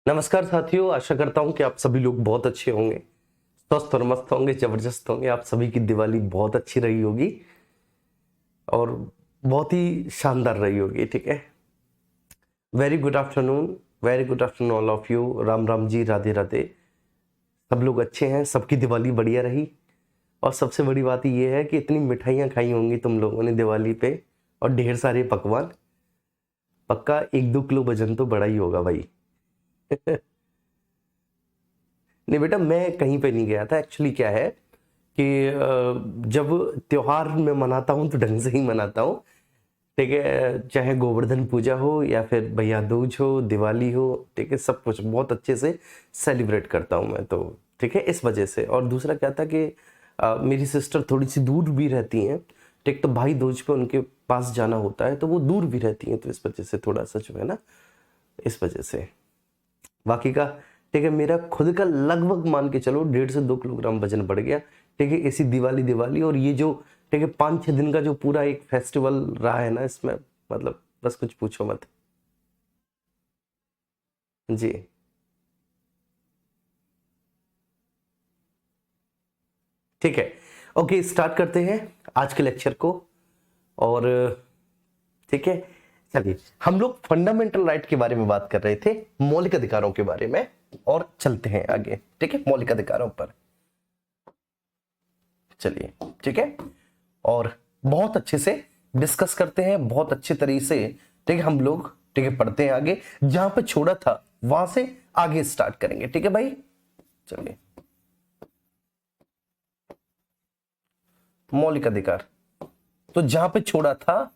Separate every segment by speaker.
Speaker 1: नमस्कार साथियों, आशा करता हूं कि आप सभी लोग बहुत अच्छे होंगे, स्वस्थ और मस्त होंगे, जबरदस्त होंगे। आप सभी की दिवाली बहुत अच्छी रही होगी और बहुत ही शानदार रही होगी। ठीक है, very good afternoon, very good afternoon all of you. Ram Ram ji, Radhe Radhe. सब लोग अच्छे हैं, सबकी दिवाली बढ़िया रही। और सबसे बड़ी बात ये है कि इतनी मिठाइयाँ खाई होंगी तुम लोगों ने दिवाली पे, और ढेर सारे पकवान। पक्का 1-2 किलो वजन तो बड़ा ही होगा भाई। नहीं बेटा, मैं कहीं पे नहीं गया था। एक्चुअली क्या है कि जब त्योहार मैं मनाता हूँ तो ढंग से ही मनाता हूँ। ठीक है, चाहे गोवर्धन पूजा हो या फिर भैया दूज हो, दिवाली हो, ठीक है, सब कुछ बहुत अच्छे से सेलिब्रेट करता हूँ मैं तो। ठीक है, इस वजह से। और दूसरा क्या था कि मेरी सिस्टर थोड़ी सी दूर भी रहती हैं। ठीक, तो भाई दूज पे उनके पास जाना होता है, तो वो दूर भी रहती हैं, तो इस वजह से थोड़ा सा जो है ना, इस वजह से। बाकी का ठीक है, मेरा खुद का लगभग मान के चलो 1.5 से 2 किलोग्राम वजन बढ़ गया। ठीक है, इसी दिवाली दिवाली और ये जो ठीक है 5-6 दिन का जो पूरा एक फेस्टिवल रहा है ना, इसमें मतलब बस कुछ पूछो मत जी। ठीक है, ओके, स्टार्ट करते हैं आज के लेक्चर को। और ठीक है, चलिए, हम लोग फंडामेंटल राइट के बारे में बात कर रहे थे, मौलिक अधिकारों के बारे में, और चलते हैं आगे। ठीक है, मौलिक अधिकारों पर चलिए। ठीक है, और बहुत अच्छे से डिस्कस करते हैं, बहुत अच्छे तरीके से। ठीक है, हम लोग ठीक है पढ़ते हैं आगे, जहां पे छोड़ा था वहां से आगे स्टार्ट करेंगे। ठीक है भाई, चलिए। मौलिक अधिकार, तो जहां पे छोड़ा था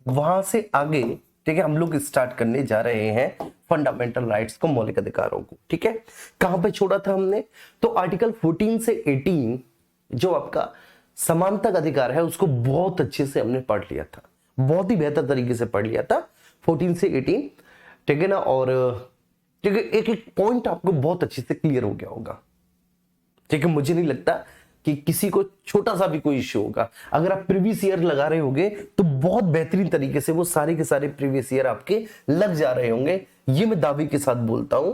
Speaker 1: वहां से आगे ठीक है हम लोग स्टार्ट करने जा रहे हैं फंडामेंटल राइट्स को, मौलिक अधिकारों को। ठीक है, कहां पे छोड़ा था हमने? तो आर्टिकल 14 से 18 जो आपका समानता अधिकार है, उसको बहुत अच्छे से हमने पढ़ लिया था, बहुत ही बेहतर तरीके से पढ़ लिया था 14 से 18। ठीक है ना, और ठीक है, एक एक पॉइंट आपको बहुत अच्छे से क्लियर हो गया होगा। ठीक है, मुझे नहीं लगता कि किसी को छोटा सा भी कोई इश्यू होगा। अगर आप प्रीवियस ईयर लगा रहे होंगे तो बहुत बेहतरीन तरीके से वो सारे के सारे प्रीवियस ईयर आपके लग जा रहे होंगे, ये मैं दावे के साथ बोलता हूं।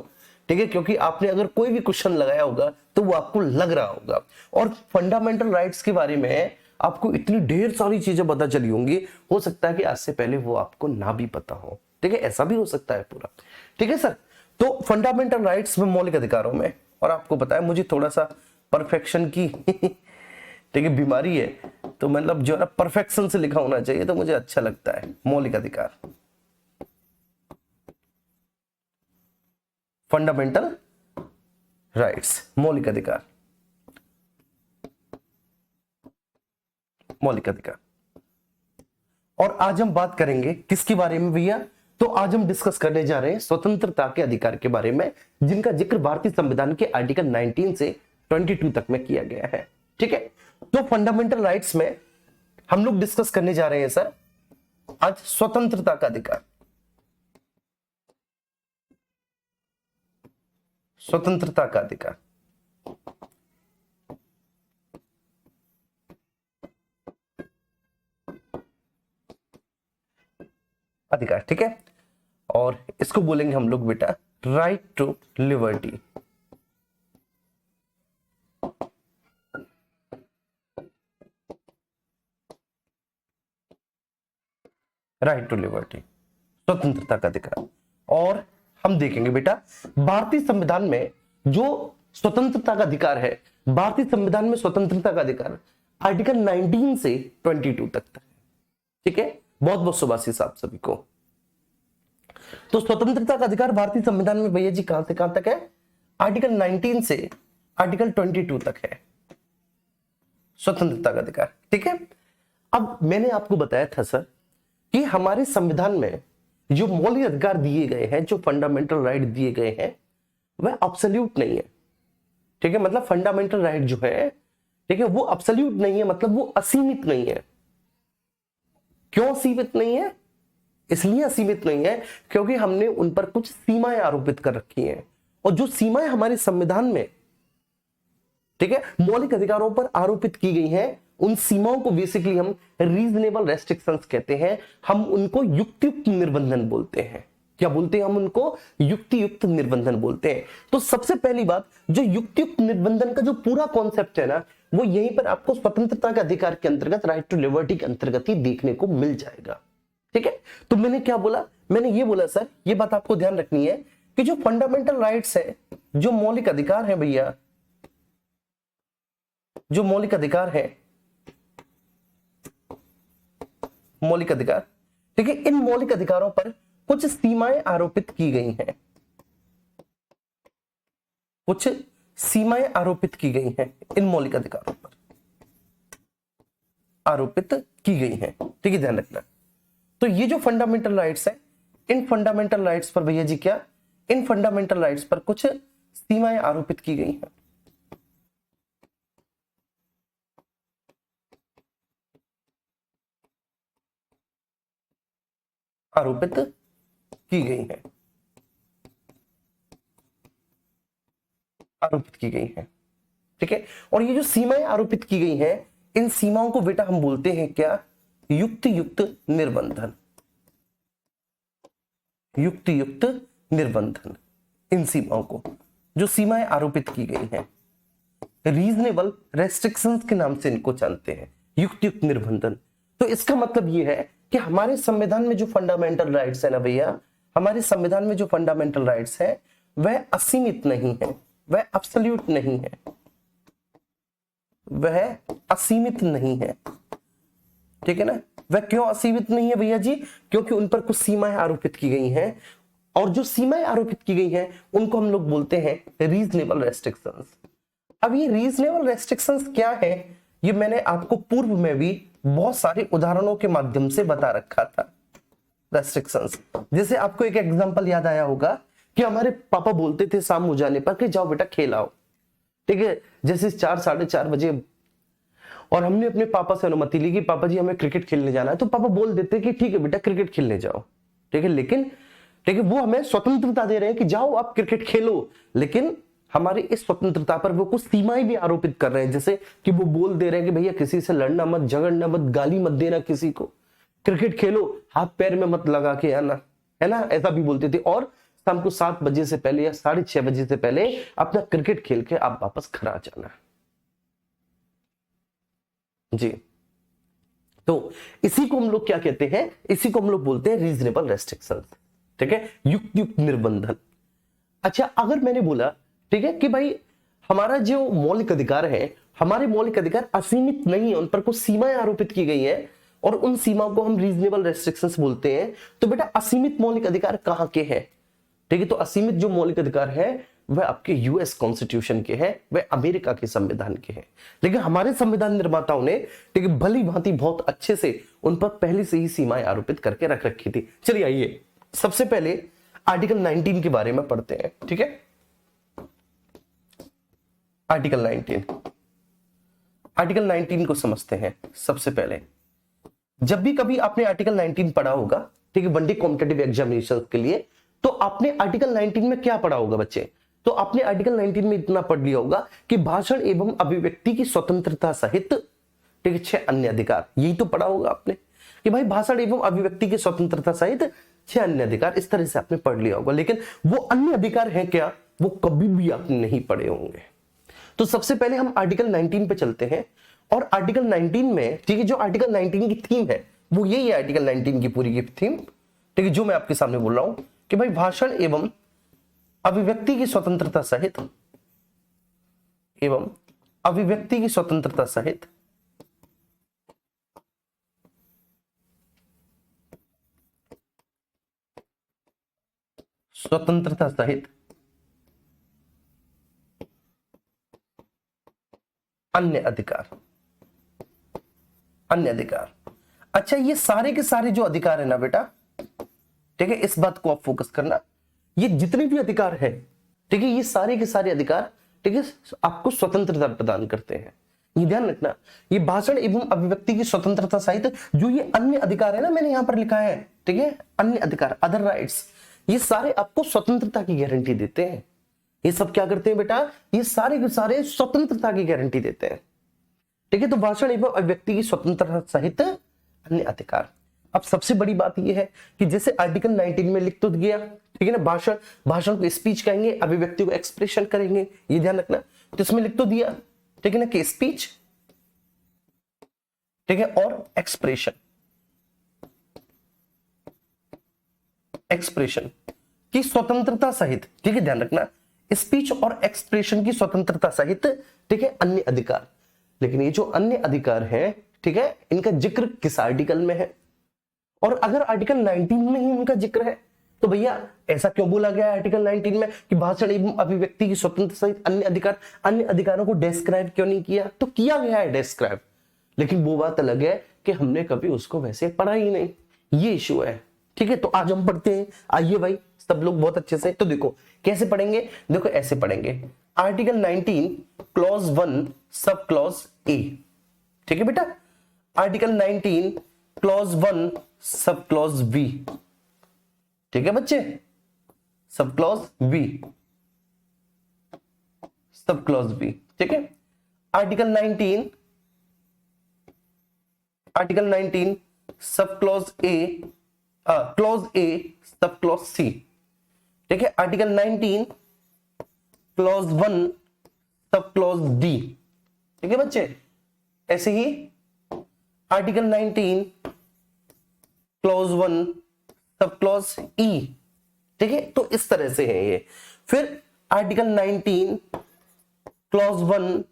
Speaker 1: ठीक है, क्योंकि आपने अगर कोई भी क्वेश्चन लगाया होगा तो वो आपको लग रहा होगा। और फंडामेंटल राइट्स के बारे में आपको इतनी ढेर सारी चीजें पता चली होंगी, हो सकता है कि आज से पहले वो आपको ना भी पता हो। ठीक है, ऐसा भी हो सकता है पूरा। ठीक है सर, तो फंडामेंटल राइट्स में, मौलिक अधिकारों में, और आपको पता है मुझे थोड़ा सा परफेक्शन की ठीक है बीमारी है, तो मतलब जो है ना परफेक्शन से लिखा होना चाहिए, तो मुझे अच्छा लगता है। मौलिक अधिकार, फंडामेंटल राइट्स, मौलिक अधिकार, मौलिक अधिकार। और आज हम बात करेंगे किसके बारे में भैया? तो आज हम डिस्कस करने जा रहे हैं स्वतंत्रता के अधिकार के बारे में, जिनका जिक्र भारतीय संविधान के आर्टिकल 19 से 22 तक में किया गया है। ठीक है, तो फंडामेंटल राइट्स में हम लोग डिस्कस करने जा रहे हैं सर आज स्वतंत्रता का अधिकार। स्वतंत्रता का अधिकार, अधिकार। ठीक है, और इसको बोलेंगे हम लोग बेटा right to liberty. Right to liberty, स्वतंत्रता का अधिकार। और हम देखेंगे बेटा भारतीय संविधान में जो स्वतंत्रता का अधिकार है, भारतीय संविधान में स्वतंत्रता का अधिकार आर्टिकल 19 से 22 तक था। ठीक है, बहुत बहुत शुभाशीष आप सभी को। तो स्वतंत्रता का अधिकार भारतीय संविधान में भैया जी कहां से कहां तक है? आर्टिकल 19 से आर्टिकल 22 तक है स्वतंत्रता का अधिकार। ठीक है, अब मैंने आपको बताया था सर कि हमारे संविधान में जो मौलिक अधिकार दिए गए हैं, जो फंडामेंटल राइट दिए गए हैं, वह अब्सोल्यूट नहीं है। ठीक है, मतलब फंडामेंटल राइट जो है, ठीक है, वो अब्सोल्यूट नहीं है, मतलब वो असीमित नहीं है। क्यों सीमित नहीं है? इसलिए असीमित नहीं है क्योंकि हमने उन पर कुछ सीमाएं आरोपित कर रखी हैं, और जो सीमाएं हमारे संविधान में ठीक है मौलिक अधिकारों पर आरोपित की गई हैं, उन सीमाओं को बेसिकली हम रीजनेबल रेस्ट्रिक्शंस कहते हैं, हम उनको युक्तियुक्त निर्बंधन बोलते हैं। क्या बोलते हैं हम उनको? युक्ति युक्त निर्बंधन बोलते हैं। तो सबसे पहली बात, जो युक्ति युक्त निर्बंधन का जो पूरा कॉन्सेप्ट है ना, वो यहीं पर आपको स्वतंत्रता के अधिकार के अंतर्गत, राइट टू लिबर्टी के अंतर्गत ही देखने को मिल जाएगा। ठीक है, तो मैंने क्या बोला? मैंने ये बोला सर, ये बात आपको ध्यान रखनी है कि जो फंडामेंटल राइट्स है, जो मौलिक अधिकार है भैया, जो मौलिक अधिकार है, मौलिक अधिकार, ठीक है, इन मौलिक अधिकारों पर कुछ सीमाएं आरोपित की गई हैं, कुछ सीमाएं आरोपित की गई हैं, इन मौलिक अधिकारों पर आरोपित की गई हैं। ठीक है, ध्यान रखना। तो ये जो फंडामेंटल राइट्स है, इन फंडामेंटल राइट्स पर भैया जी क्या, इन फंडामेंटल राइट्स पर कुछ सीमाएं आरोपित की गई हैं। आरोपित की गई है, आरोपित की गई है। ठीक है, और ये जो सीमाएं आरोपित की गई हैं, इन सीमाओं को बेटा हम बोलते हैं क्या? युक्ति युक्त निर्बंधन, युक्ति युक्त निर्बंधन। इन सीमाओं को, जो सीमाएं आरोपित की गई हैं, रीजनेबल रेस्ट्रिक्शंस के नाम से इनको जानते हैं, युक्ति युक्त निर्बंधन। तो इसका मतलब ये है कि हमारे संविधान में जो फंडामेंटल राइट्स है ना भैया, हमारे संविधान में जो फंडामेंटल राइट्स है, वह असीमित नहीं है, वह एब्सोल्यूट नहीं है, वह असीमित नहीं है। ठीक है ना? वह क्यों असीमित नहीं है भैया जी? क्योंकि उन पर कुछ सीमाएं आरोपित की गई हैं, और जो सीमाएं आरोपित की गई हैं उनको हम लोग बोलते हैं रीजनेबल रेस्ट्रिक्शंस। अब ये रीजनेबल रेस्ट्रिक्शंस क्या है, ये मैंने आपको पूर्व में भी बहुत सारे उदाहरणों के माध्यम से बता रखा था। रेस्ट्रिक्शंस, जैसे आपको एक एग्जांपल याद आया होगा कि हमारे पापा बोलते थे शाम हो जाने पर कि जाओ बेटा खेल आओ। ठीक है, जैसे 4 साढ़े 4 बजे, और हमने अपने पापा से अनुमति ली कि पापा जी हमें क्रिकेट खेलने जाना है, तो पापा बोल देते कि ठीक है बेटा क्रिकेट खेलने जाओ। ठीक है, लेकिन ठीक है, वो हमें स्वतंत्रता दे रहे हैं कि जाओ आप क्रिकेट खेलो, लेकिन हमारी इस स्वतंत्रता पर वो कुछ सीमाएं भी आरोपित कर रहे हैं, जैसे कि वो बोल दे रहे हैं कि भैया किसी से लड़ना मत, झगड़ना मत, गाली मत देना किसी को, क्रिकेट खेलो, हाथ पैर में मत लगा के आना, है ना, ऐसा भी बोलते थे। और शाम को 7 बजे से पहले या 6:30 बजे से पहले अपना क्रिकेट खेल के आप वापस घर आ जाना जी। तो इसी को हम लोग क्या कहते हैं? इसी को हम लोग बोलते हैं रीजनेबल रेस्ट्रिक्शंस। ठीक है, युक्त युक्त निर्बंधन। अच्छा, अगर मैंने बोला ठीक है कि भाई हमारा जो मौलिक अधिकार है, हमारे मौलिक अधिकार असीमित नहीं है, उन पर कुछ सीमाएं आरोपित की गई हैं और उन सीमाओं को हम रीजनेबल रेस्ट्रिक्शंस बोलते हैं, तो बेटा असीमित मौलिक अधिकार कहां के हैं? ठीक है, तो असीमित जो मौलिक अधिकार है वह आपके यूएस कॉन्स्टिट्यूशन के हैं, वह अमेरिका के संविधान के हैं। लेकिन हमारे संविधान निर्माताओं ने ठीक है भली भांति बहुत अच्छे से उन पर पहले से ही सीमाएं आरोपित करके रख रखी थी। चलिए आइए सबसे पहले आर्टिकल 19 के बारे में पढ़ते हैं। ठीक है, आर्टिकल 19 को समझते हैं। सबसे पहले जब भी कभी आपने आर्टिकल 19 पढ़ा होगा, ठीक है, वनडे कॉम्पिटिटिव एग्जामिनेशन के लिए, तो आपने आर्टिकल 19 में क्या पढ़ा होगा बच्चे? तो आपने आर्टिकल 19 में इतना पढ़ लिया होगा कि भाषण एवं अभिव्यक्ति की स्वतंत्रता सहित ठीक है 6 अन्य अधिकार, यही तो पढ़ा होगा आपने कि भाई भाषण एवं अभिव्यक्ति की स्वतंत्रता सहित 6 अन्य अधिकार, इस तरह से आपने पढ़ लिया होगा। लेकिन वो अन्य अधिकार हैं क्या, वो कभी भी आपने नहीं पढ़े होंगे। तो सबसे पहले हम आर्टिकल 19 पे चलते हैं, और आर्टिकल 19 में ठीक है जो आर्टिकल 19 की थीम है वो यही है, आर्टिकल 19 की पूरी की थीम, ठीक है, जो मैं आपके सामने बोल रहा हूं कि भाई भाषण एवं अभिव्यक्ति की स्वतंत्रता सहित एवं अभिव्यक्ति की स्वतंत्रता सहित अन्य अधिकार, अन्य अधिकार। अच्छा, ये सारे के सारे जो अधिकार है ना बेटा, ठीक है, इस बात को आप फोकस करना, ये जितने भी अधिकार है, ठीक है, ये सारे के सारे अधिकार ठीक है आपको स्वतंत्रता प्रदान करते हैं। ये ध्यान रखना, ये भाषण एवं अभिव्यक्ति की स्वतंत्रता सहित जो ये अन्य अधिकार है ना, मैंने यहां पर लिखा है, ठीक है, अन्य अधिकार, अदर राइट्स, ये सारे आपको स्वतंत्रता की गारंटी देते हैं। ये सब क्या करते हैं बेटा? ये सारे के सारे स्वतंत्रता की गारंटी देते हैं। ठीक है, तो भाषण एवं अभिव्यक्ति की स्वतंत्रता सहित अन्य अधिकार। अब सबसे बड़ी बात यह है कि जैसे आर्टिकल 19 में लिख तो दिया, ठीक है ना, भाषण, भाषण को स्पीच कहेंगे, अभिव्यक्ति को एक्सप्रेशन करेंगे, ये ध्यान रखना। तो इसमें लिख तो दिया, ठीक है ना, कि स्पीच, ठीक है, और एक्सप्रेशन, एक्सप्रेशन की स्वतंत्रता सहित, ठीक है, ध्यान रखना, स्पीच और एक्सप्रेशन की स्वतंत्रता सहित, ठीक है, अन्य अधिकार। लेकिन ये जो अन्य अधिकार है, ठीक है, इनका जिक्र किस आर्टिकल में है? और अगर आर्टिकल 19 में ही इनका जिक्र है तो भैया ऐसा क्यों बोला गया है आर्टिकल 19 में कि भाषण एवं अभिव्यक्ति की स्वतंत्रता सहित अन्य अधिकार, अन्य अधिकारों को डिस्क्राइब क्यों नहीं किया? तो किया गया है डिस्क्राइब, लेकिन वो बात अलग है कि हमने कभी उसको वैसे पढ़ा ही नहीं, ये इशू है, ठीक है। तो आज हम पढ़ते हैं, आइए भाई सब लोग बहुत अच्छे से। तो देखो कैसे पढ़ेंगे, देखो ऐसे पढ़ेंगे, article 19 clause 1 sub clause A, ठीक है बेटा, आर्टिकल 19 क्लॉज 1 सब क्लॉज बी, ठीक है बच्चे, sub clause B, sub clause B, ठीक है। Article 19, article 19 sub clause A, clause A sub clause C, ठीक है। Article 19 clause 1 sub clause D, ठीक है बच्चे। ऐसे ही आर्टिकल 19 क्लॉज 1 सब क्लॉज ई, ठीक है। तो इस तरह से है ये। फिर article 19 clause 1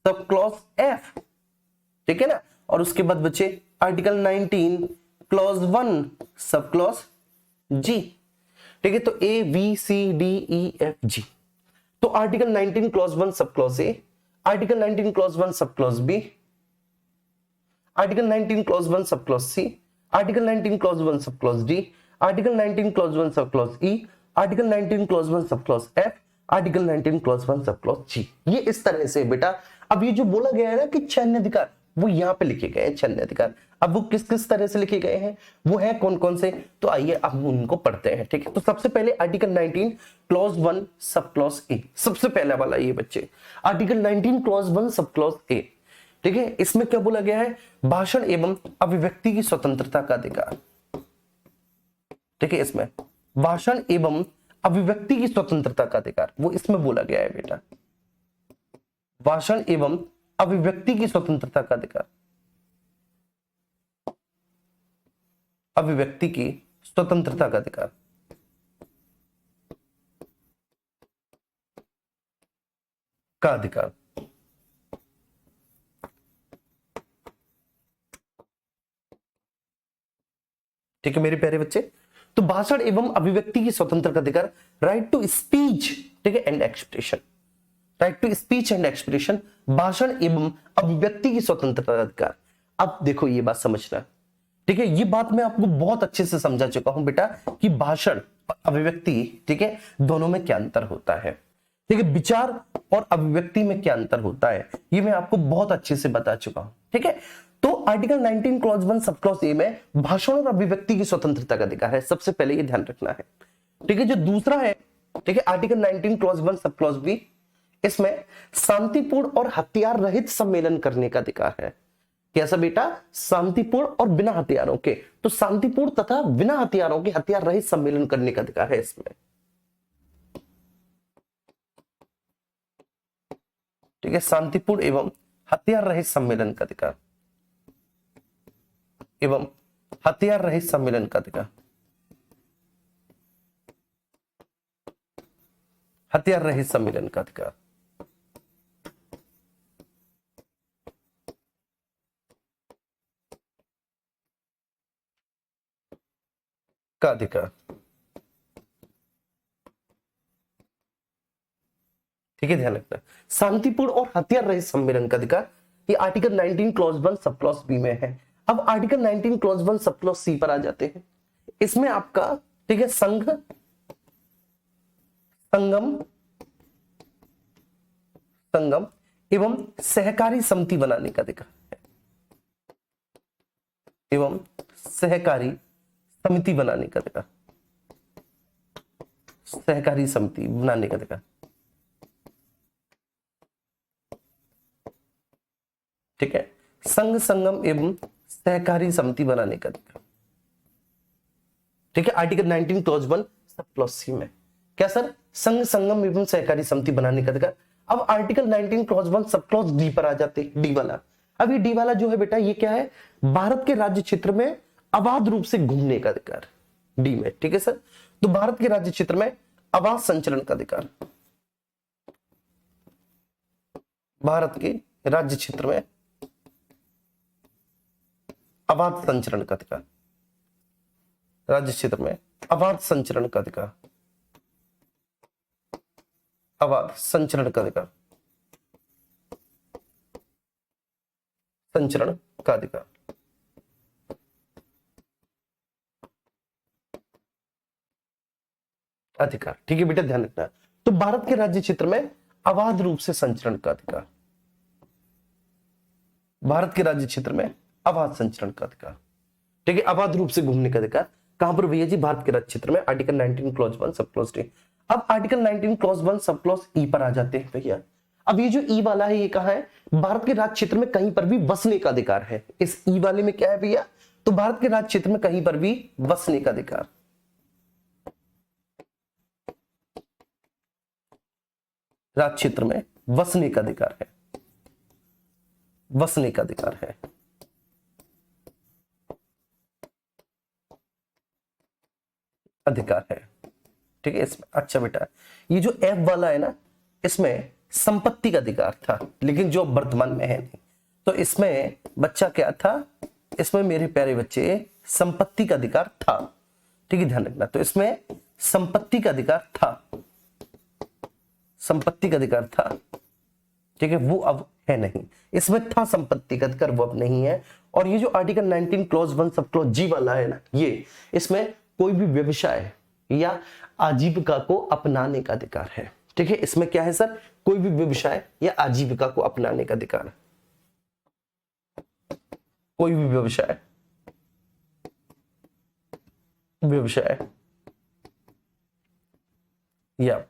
Speaker 1: sub clause F, ठीक है ना। और उसके बाद बच्चे आर्टिकल 19 क्लॉज 1 सब क्लॉज जी, ठीक है। तो A B C D E F G. तो article 19 clause 1 sub clause A, article 19 clause 1 सब clause B, article 19 clause 1 sub clause C, article 19 clause 1 sub clause D, article 19 clause 1 sub clause ई, article 19 clause 1 sub clause F, article 19 clause 1 sub clause जी। ये इस तरह से बेटा। अब ये जो बोला गया है ना कि छह अधिकार, वो यहां पे लिखे गए हैं छह अधिकार। अब वो किस किस तरह से लिखे गए हैं, वो है कौन कौन से, तो आइए अब उनको पढ़ते हैं, ठीक है। तो सबसे पहले article 19 clause 1 sub clause A, सबसे पहला वाला ये बच्चे, article 19 clause 1 sub clause A, ठीक है। इसमें क्या बोला गया है, भाषण एवं अभिव्यक्ति की स्वतंत्रता का अधिकार, ठीक है। इसमें भाषण एवं अभिव्यक्ति की स्वतंत्रता का अधिकार, वो इसमें बोला गया है बेटा, भाषण एवं अभिव्यक्ति की स्वतंत्रता का अधिकार, अभिव्यक्ति की स्वतंत्रता का अधिकार, का अधिकार, ठीक है मेरे प्यारे बच्चे। तो भाषण एवं अभिव्यक्ति की स्वतंत्रता का अधिकार, राइट टू स्पीच, ठीक है, and expression, right to speech and expression, भाषण एवं अभिव्यक्ति की स्वतंत्रता का अधिकार। अब देखो ये बात समझना, ठीक है, ये बात मैं आपको बहुत अच्छे से समझा चुका हूं बेटा कि भाषण और अभिव्यक्ति, ठीक है, दोनों में क्या अंतर होता है, ठीक है, विचार और अभिव्यक्ति में क्या अंतर होता है, ये मैं आपको बहुत अच्छे से बता चुका हूं, ठीक है। तो article 19 clause 1 sub clause A में भाषण और अभिव्यक्ति की स्वतंत्रता का अधिकार है, सबसे पहले ये ध्यान रखना है, ठीक है। जो दूसरा है, ठीक है, आर्टिकल 19 क्लॉज 1 सब क्लॉज बी, इसमें शांतिपूर्ण और हथियार रहित सम्मेलन करने का अधिकार है। कैसा बेटा, शांतिपूर्ण और बिना हथियारों के, तो शांतिपूर्ण तथा बिना हथियारों के हथियार रहित सम्मेलन करने का अधिकार है इसमें, ठीक है, शांतिपूर्ण एवं हथियार रहित सम्मेलन का अधिकार, एवं हथियार रहित सम्मेलन का अधिकार, हथियार रहित सम्मेलन का अधिकार, का अधिकार, ठीक है, ध्यान रखना। शांतिपूर्ण और हथियार रहित सम्मेलन का अधिकार, ये आर्टिकल 19 क्लॉज 1 सब क्लॉज बी में है। अब article 19 clause 1 sub clause C पर आ जाते हैं। इसमें आपका, ठीक है, संघ, संगम, संगम एवं सहकारी समिति बनाने का अधिकार है, एवं सहकारी समिति बनाने का अधिकार, सहकारी समिति बनाने का अधिकार, ठीक है, संघ, संगम एवं सहकारी समिति बनाने का अधिकार, ठीक है, article 19 clause 1 sub clause C में क्या सर, संघ संगम एवं सहकारी समिति बनाने का अधिकार। अब article 19 clause 1 sub clause D पर आ जाते, डी वाला। अब ये डी वाला जो है बेटा ये क्या है, भारत के राज्य क्षेत्र में अबाध रूप से घूमने का अधिकार, डी में। ठीक है सर, तो भारत के राज्य क्षेत्र में अबाध संचरण का अधिकार, भारत के राज्य क्षेत्र में अबाध संचरण का अधिकार, राज्य क्षेत्र में अबाध संचरण का अधिकार, अबाध संचरण का अधिकार, संचरण का अधिकार। अधिकार, ठीक है बेटा, ध्यान रखना। तो भारत के राज्य क्षेत्र में अबाध रूप से संचरण का अधिकार, भारत के राज्य क्षेत्र में अबाध संचरण का अधिकार, ठीक है, अबाध रूप से घूमने का अधिकार। कहां पर भैया जी, भारत के राज्य क्षेत्र में, article 19 clause 1 sub clause D. अब आर्टिकल 19 क्लॉज 1 सब क्लॉज ई पर आ जाते हैं भैया। अब ये जो ई वाला है ये कहां है, भारत के राज्य क्षेत्र में कहीं पर भी बसने का अधिकार है। इस ई वाले में क्या है भैया, तो भारत के राज्य क्षेत्र में कहीं पर भी बसने का अधिकार, राज्य क्षेत्र में बसने का अधिकार है, बसने का अधिकार है। अधिकार है, ठीक है इसमें। अच्छा बेटा, ये जो एफ वाला है ना, इसमें संपत्ति का अधिकार था, लेकिन जो वर्तमान में है नहीं। तो इसमें बच्चा क्या था, इसमें मेरे प्यारे बच्चे संपत्ति का अधिकार था, ठीक है, ध्यान रखना। तो इसमें संपत्ति का अधिकार था, संपत्ति का अधिकार था, ठीक है, वो अब है नहीं। इसमें था संपत्ति का अधिकार, वो अब नहीं है। और ये जो आर्टिकल 19 क्लॉज 1 सब क्लॉज जी वाला है ना, ये इसमें कोई भी व्यवसाय या आजीविका को अपनाने का अधिकार है, ठीक है। इसमें क्या है सर, कोई भी व्यवसाय या आजीविका को अपनाने का अधिकार, कोई भी व्यवसाय, व्यवसाय या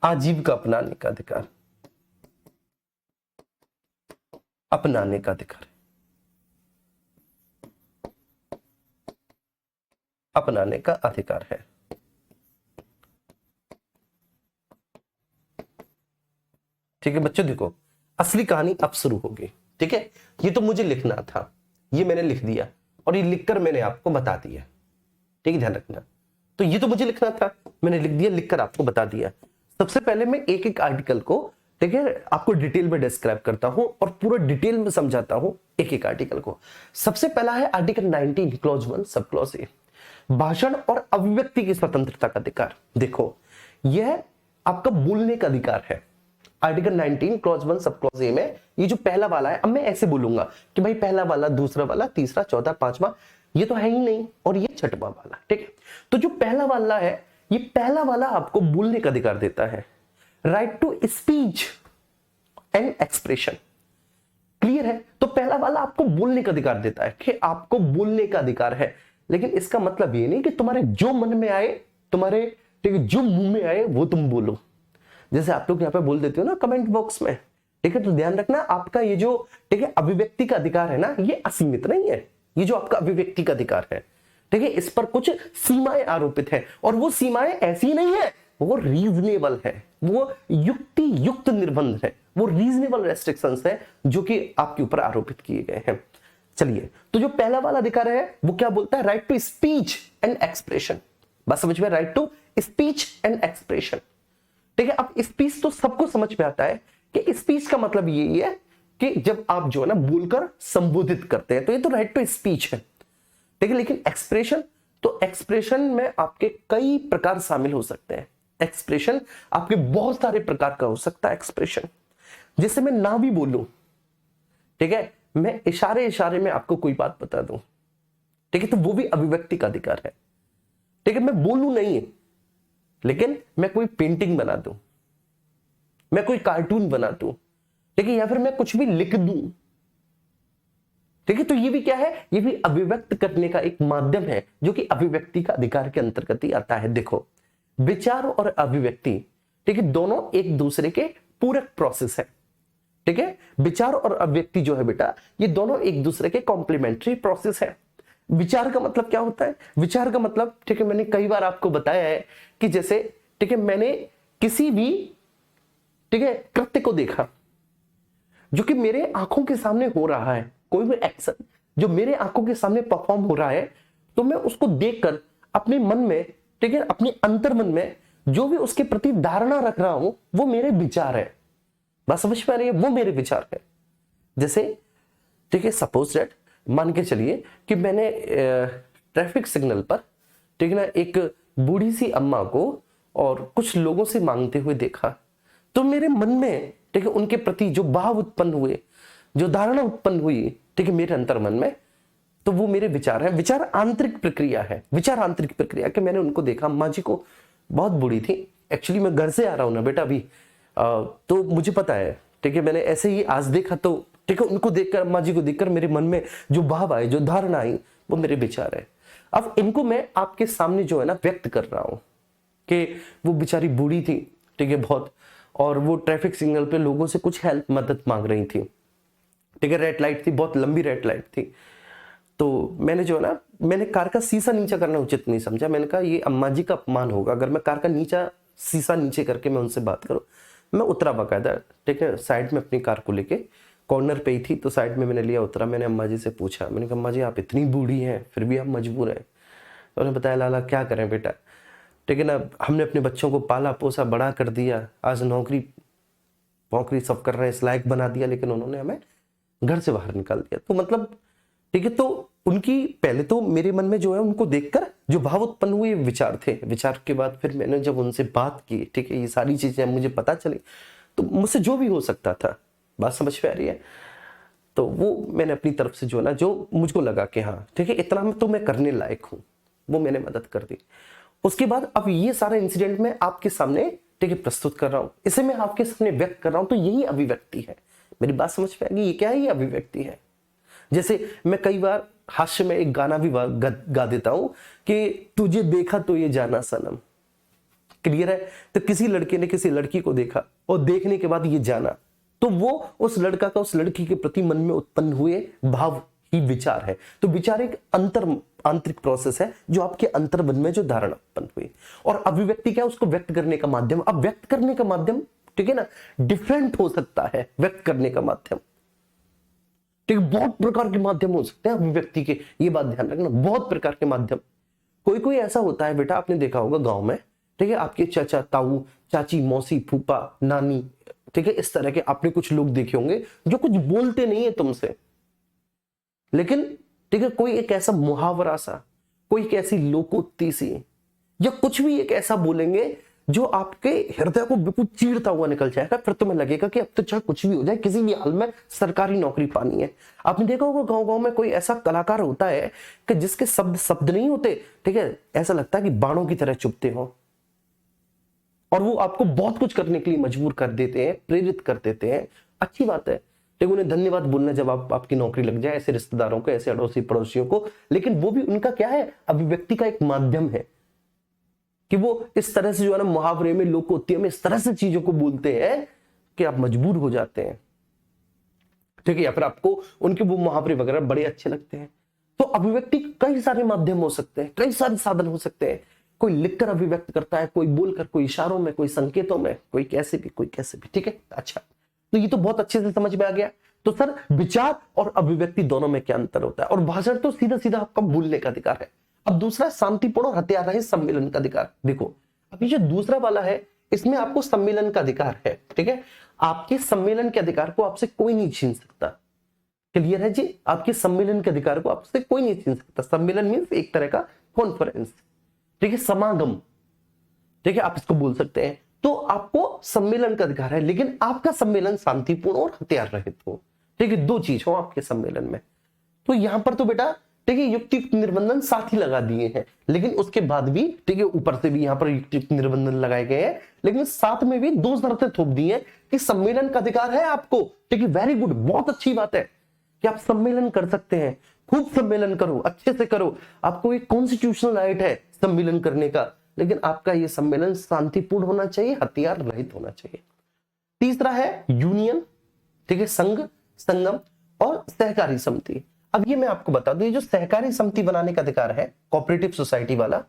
Speaker 1: आजीविका अपनाने का अधिकार, अपनाने का अधिकार, अपनाने का अधिकार है। ठीक है बच्चों, देखो असली कहानी अब शुरू होगी, ठीक है। ये तो मुझे लिखना था, ये मैंने लिख दिया और ये लिखकर मैंने आपको बता दिया, ठीक है, ध्यान रखना। तो ये तो मुझे लिखना था, मैंने लिख दिया, लिखकर आपको बता दिया। सबसे पहले मैं एक एक आर्टिकल को, ठीक है, आपको डिटेल में डिस्क्राइब करता हूं और पूरा डिटेल में समझाता हूं एक एक आर्टिकल को। सबसे पहला है article 19 clause 1 sub clause A, भाषण और अभिव्यक्ति की स्वतंत्रता का अधिकार। देखो यह आपका बोलने का अधिकार है। Article 19 clause 1 sub clause A में ये जो पहला वाला है, अब मैं ऐसे बोलूंगा कि भाई पहला वाला, दूसरा वाला, तीसरा, चौथा, पांचवा, ये तो है ही नहीं, और ये छठवां वाला, ठीक है। तो जो पहला वाला है, ये पहला वाला आपको बोलने का अधिकार देता है, right to speech and expression. Clear है, तो पहला वाला आपको बोलने का अधिकार देता है कि आपको बोलने का अधिकार है। लेकिन इसका मतलब ये नहीं कि तुम्हारे जो मन में आए, तुम्हारे, ठीक है, जो मुंह में आए वो तुम बोलो। जैसे आप लोग यहाँ पे बोल देते हो ना कमेंट बॉक्स में, ठीक है। तो ध्यान रखना, आपका ये जो, ठीक है, अभिव्यक्ति का अधिकार है ना, ये असीमित नहीं है। ये जो आपका अभिव्यक्ति का अधिकार है, ठीक है, इस पर कुछ सीमाएं आरोपित है, और वो सीमाएं ऐसी नहीं है, वो रीजनेबल है, वो युक्ति युक्त निर्बंध है, वो रीजनेबल रेस्ट्रिक्शंस है जो कि आपके ऊपर आरोपित किए गए हैं। चलिए, तो जो पहला वाला अधिकार है वो क्या बोलता है, right to speech and expression. बात समझ में, right to speech and expression, ठीक है। अब स्पीच तो सबको समझ में आता है कि स्पीच का मतलब यही है कि जब आप जो है ना बोलकर संबोधित करते हैं, तो ये तो राइट टू स्पीच है, ठीक है। लेकिन एक्सप्रेशन, तो एक्सप्रेशन में आपके कई प्रकार शामिल हो सकते हैं। एक्सप्रेशन आपके बहुत सारे प्रकार का हो सकता है एक्सप्रेशन। जैसे मैं ना भी बोलूं, ठीक है, मैं इशारे इशारे में आपको कोई बात बता दूं, ठीक है, तो वो भी अभिव्यक्ति का अधिकार है, ठीक है। मैं बोलूं नहीं है, लेकिन मैं कोई पेंटिंग बना दूं, मैं कोई कार्टून बना दूं, ठीक है, या फिर मैं कुछ भी लिख दूं, ठीक है, तो ये भी क्या है, ये भी अभिव्यक्त करने का एक माध्यम है जो कि अभिव्यक्ति का अधिकार के अंतर्गत ही आता है। देखो, विचार और अभिव्यक्ति, ठीक है, दोनों एक दूसरे के पूरक प्रोसेस है, ठीक है। विचार और अभिव्यक्ति जो है बेटा, ये दोनों एक दूसरे के कॉम्प्लीमेंट्री प्रोसेस है। विचार का मतलब क्या होता है? विचार का मतलब, ठीक है, मैंने कई बार आपको बताया है कि जैसे, ठीक है, मैंने किसी भी, ठीक है, कृत्य को देखा जो कि मेरे आंखों के सामने हो रहा है, कोई भी एक्शन जो मेरे आंखों के सामने परफॉर्म हो रहा है, तो मैं उसको देखकर अपने मन में, ठीक है, अपने अंतर मन में जो भी उसके प्रति धारणा रख रहा हूं, वो मेरे विचार है। बात समझ में आ रही है? वो मेरे विचार है। जैसे, ठीक है, सपोज दैट, मान के चलिए कि मैंने ट्रैफिक सिग्नल पर, ठीक है ना, एक बूढ़ी सी अम्मा को और कुछ लोगों से मांगते हुए देखा, तो मेरे मन में, ठीक है, उनके प्रति जो भाव उत्पन्न हुए, जो धारणा उत्पन्न हुई, ठीक है, मेरे अंतर मन में, तो वो मेरे विचार है। विचार आंतरिक प्रक्रिया है। विचार आंतरिक प्रक्रिया कि मैंने उनको देखा, अम्मा जी को बहुत बूढ़ी थी, एक्चुअली मैं घर से आ रहा हूं ना बेटा अभी, तो मुझे पता है, ठीक है, मैंने ऐसे ही आज देखा, तो ठीक है, उनको देखकर, अम्मा जी को देखकर मेरे मन में जो भाव आए, जो धारणा आई, वो मेरे विचार है। अब इनको मैं आपके सामने जो है ना व्यक्त कर रहा हूं कि वो बेचारी बूढ़ी थी, ठीक है, बहुत, और वो ट्रैफिक सिग्नल पे लोगों से कुछ हेल्प, मदद मांग रही थी, ठीक है, रेड लाइट थी, बहुत लंबी रेड लाइट थी। तो मैंने जो है ना, मैंने कार का शीशा नीचा करना उचित नहीं समझा। मैंने कहा ये अम्मा जी का अपमान होगा अगर मैं कार का शीशा नीचे करके मैं उनसे बात करूं। मैं उतरा बाकायदा, ठीक है, साइड में अपनी कार को लेके, कॉर्नर पे ही थी, तो साइड में मैंने लिया, उतरा। मैंने अम्मा जी से पूछा, मैंने कहा अम्मा जी आप इतनी बूढ़ी हैं फिर भी आप मजबूर हैं? तो उन्होंने बताया लाला क्या करें बेटा, ठीक है ना, हमने अपने बच्चों को पाला पोसा बड़ा कर दिया, आज नौकरी वोकरी सब कर रहे हैं, इस लायक बना दिया, लेकिन उन्होंने हमें घर से बाहर निकाल दिया। तो मतलब, ठीक है, तो उनकी पहले तो मेरे मन में जो है उनको देखकर जो भाव उत्पन्न हुए विचार थे। विचार के बाद फिर मैंने जब उनसे बात की, ठीक है, ये सारी चीजें मुझे पता चली, तो मुझसे जो भी हो सकता था, बात समझ में आ रही है, तो वो मैंने अपनी तरफ से जो है ना, जो मुझको लगा कि हाँ ठीक है, इतना में तो मैं करने लायक हूँ, वो मैंने मदद कर दी। उसके बाद अब ये सारा इंसिडेंट मैं आपके सामने, ठीक है, प्रस्तुत कर रहा हूं, इसे मैं आपके सामने व्यक्त कर रहा हूं, तो यही अभिव्यक्ति है। मेरी बात समझ में आएगी? ये क्या है? ये अभिव्यक्ति है। जैसे मैं कई बार हास्य में एक गाना भी गा देता हूं कि तुझे देखा तो ये जाना सनम। क्लियर है? तो किसी लड़के ने किसी लड़की को देखा और देखने के बाद ये जाना, तो वो उस लड़का का उस लड़की के प्रति मन में उत्पन्न हुए भाव ही विचार है। तो विचार एक आंतरिक प्रोसेस है जो आपके अंतर मन में जो धारणा उत्पन्न हुई। और अभिव्यक्ति क्या है? उसको व्यक्त करने का माध्यम। अब व्यक्त करने का माध्यम, ठीक है ना, डिफरेंट हो सकता है। व्यक्त करने का माध्यम, ठीक है, बहुत प्रकार के माध्यम हो सकते हैं अभिव्यक्ति के, ये बात ध्यान रखना, बहुत प्रकार के माध्यम। कोई कोई ऐसा होता है बेटा, आपने देखा होगा गांव में, ठीक है, आपके चाचा ताऊ चाची मौसी फूफा नानी, ठीक है, इस तरह के आपने कुछ लोग देखे होंगे जो कुछ बोलते नहीं है तुमसे, लेकिन ठीक है, कोई एक ऐसा मुहावरा सा, कोई एक ऐसी लोकोक्ति सी, या कुछ भी एक ऐसा बोलेंगे जो आपके हृदय को बिल्कुल चीरता हुआ निकल जाएगा। फिर तुम्हें लगेगा कि अब तो चाहे कुछ भी हो जाए, किसी भी हाल में सरकारी नौकरी पानी है। आपने देखा होगा गांव गांव में कोई ऐसा कलाकार होता है कि जिसके शब्द नहीं होते, ठीक है, ऐसा लगता है कि बाणों की तरह चुभते हो, और वो आपको बहुत कुछ करने के लिए मजबूर कर देते हैं, प्रेरित कर देते हैं। अच्छी बात है, लेकिन उन्हें धन्यवाद बोलना जब आपकी नौकरी लग जाए, ऐसे रिश्तेदारों को, ऐसे अड़ोसी पड़ोसियों को। लेकिन वो भी उनका क्या है? अभिव्यक्ति का एक माध्यम है कि वो इस तरह से जो है ना, मुहावरे में, लोकोक्ति में इस तरह से चीजों को बोलते हैं कि आप मजबूर हो जाते हैं, ठीक है, या फिर आपको उनके वो मुहावरे वगैरह बड़े अच्छे लगते हैं। तो अभिव्यक्ति कई सारे माध्यम हो सकते हैं, कई सारे साधन हो सकते हैं। कोई लिखकर अभिव्यक्त करता है, कोई बोलकर, कोई इशारों में, कोई संकेतों में, कोई कैसे भी, कोई कैसे भी, ठीक है। अच्छा, तो ये तो बहुत अच्छे से समझ में आ गया। तो सर, विचार और अभिव्यक्ति दोनों में क्या अंतर होता है? और भाषण तो सीधा सीधा आपका बोलने का अधिकार है। अब दूसरा, शांतिपूर्ण और हथियार रहित सम्मेलन का अधिकार। देखो, अभी जो दूसरा वाला है, इसमें आपको सम्मेलन का अधिकार है, ठीक है। आपके सम्मेलन के अधिकार को आपसे कोई नहीं छीन सकता। क्लियर है जी? आपके सम्मेलन के अधिकार को आपसे कोई नहीं छीन सकता। सम्मेलन मीन्स एक तरह का कॉन्फ्रेंस, ठीक है, समागम, ठीक है, आप इसको बोल सकते हैं। तो आपको सम्मेलन का अधिकार है, लेकिन आपका सम्मेलन शांतिपूर्ण और हथियार रहित हो, ठीक है, दो चीज हो आपके सम्मेलन में। तो यहां पर तो बेटा, ठीक है, युक्तियुक्त निर्बंधन साथ ही लगा दिए हैं, लेकिन उसके बाद भी, ठीक है, ऊपर से भी यहां पर युक्तियुक्त निर्बंधन लगाए गए हैं, लेकिन साथ में भी दो शर्तें थोप दी हैं कि सम्मेलन का अधिकार है आपको, ठीक है। वेरी गुड, बहुत अच्छी बात है कि आप सम्मेलन कर सकते हैं। खूब सम्मेलन करो, अच्छे से करो, आपको एक कॉन्स्टिट्यूशनल राइट है सम्मेलन करने का, लेकिन आपका यह सम्मेलन शांतिपूर्ण होना चाहिए, हथियार रहित होना चाहिए। तीसरा है यूनियन, ठीक है, संघ, संगम और सहकारी समिति। अब ये मैं आपको बता दूं, ये जो सहकारी समिति बनाने का अधिकार है कोऑपरेटिव सोसाइटी वाला,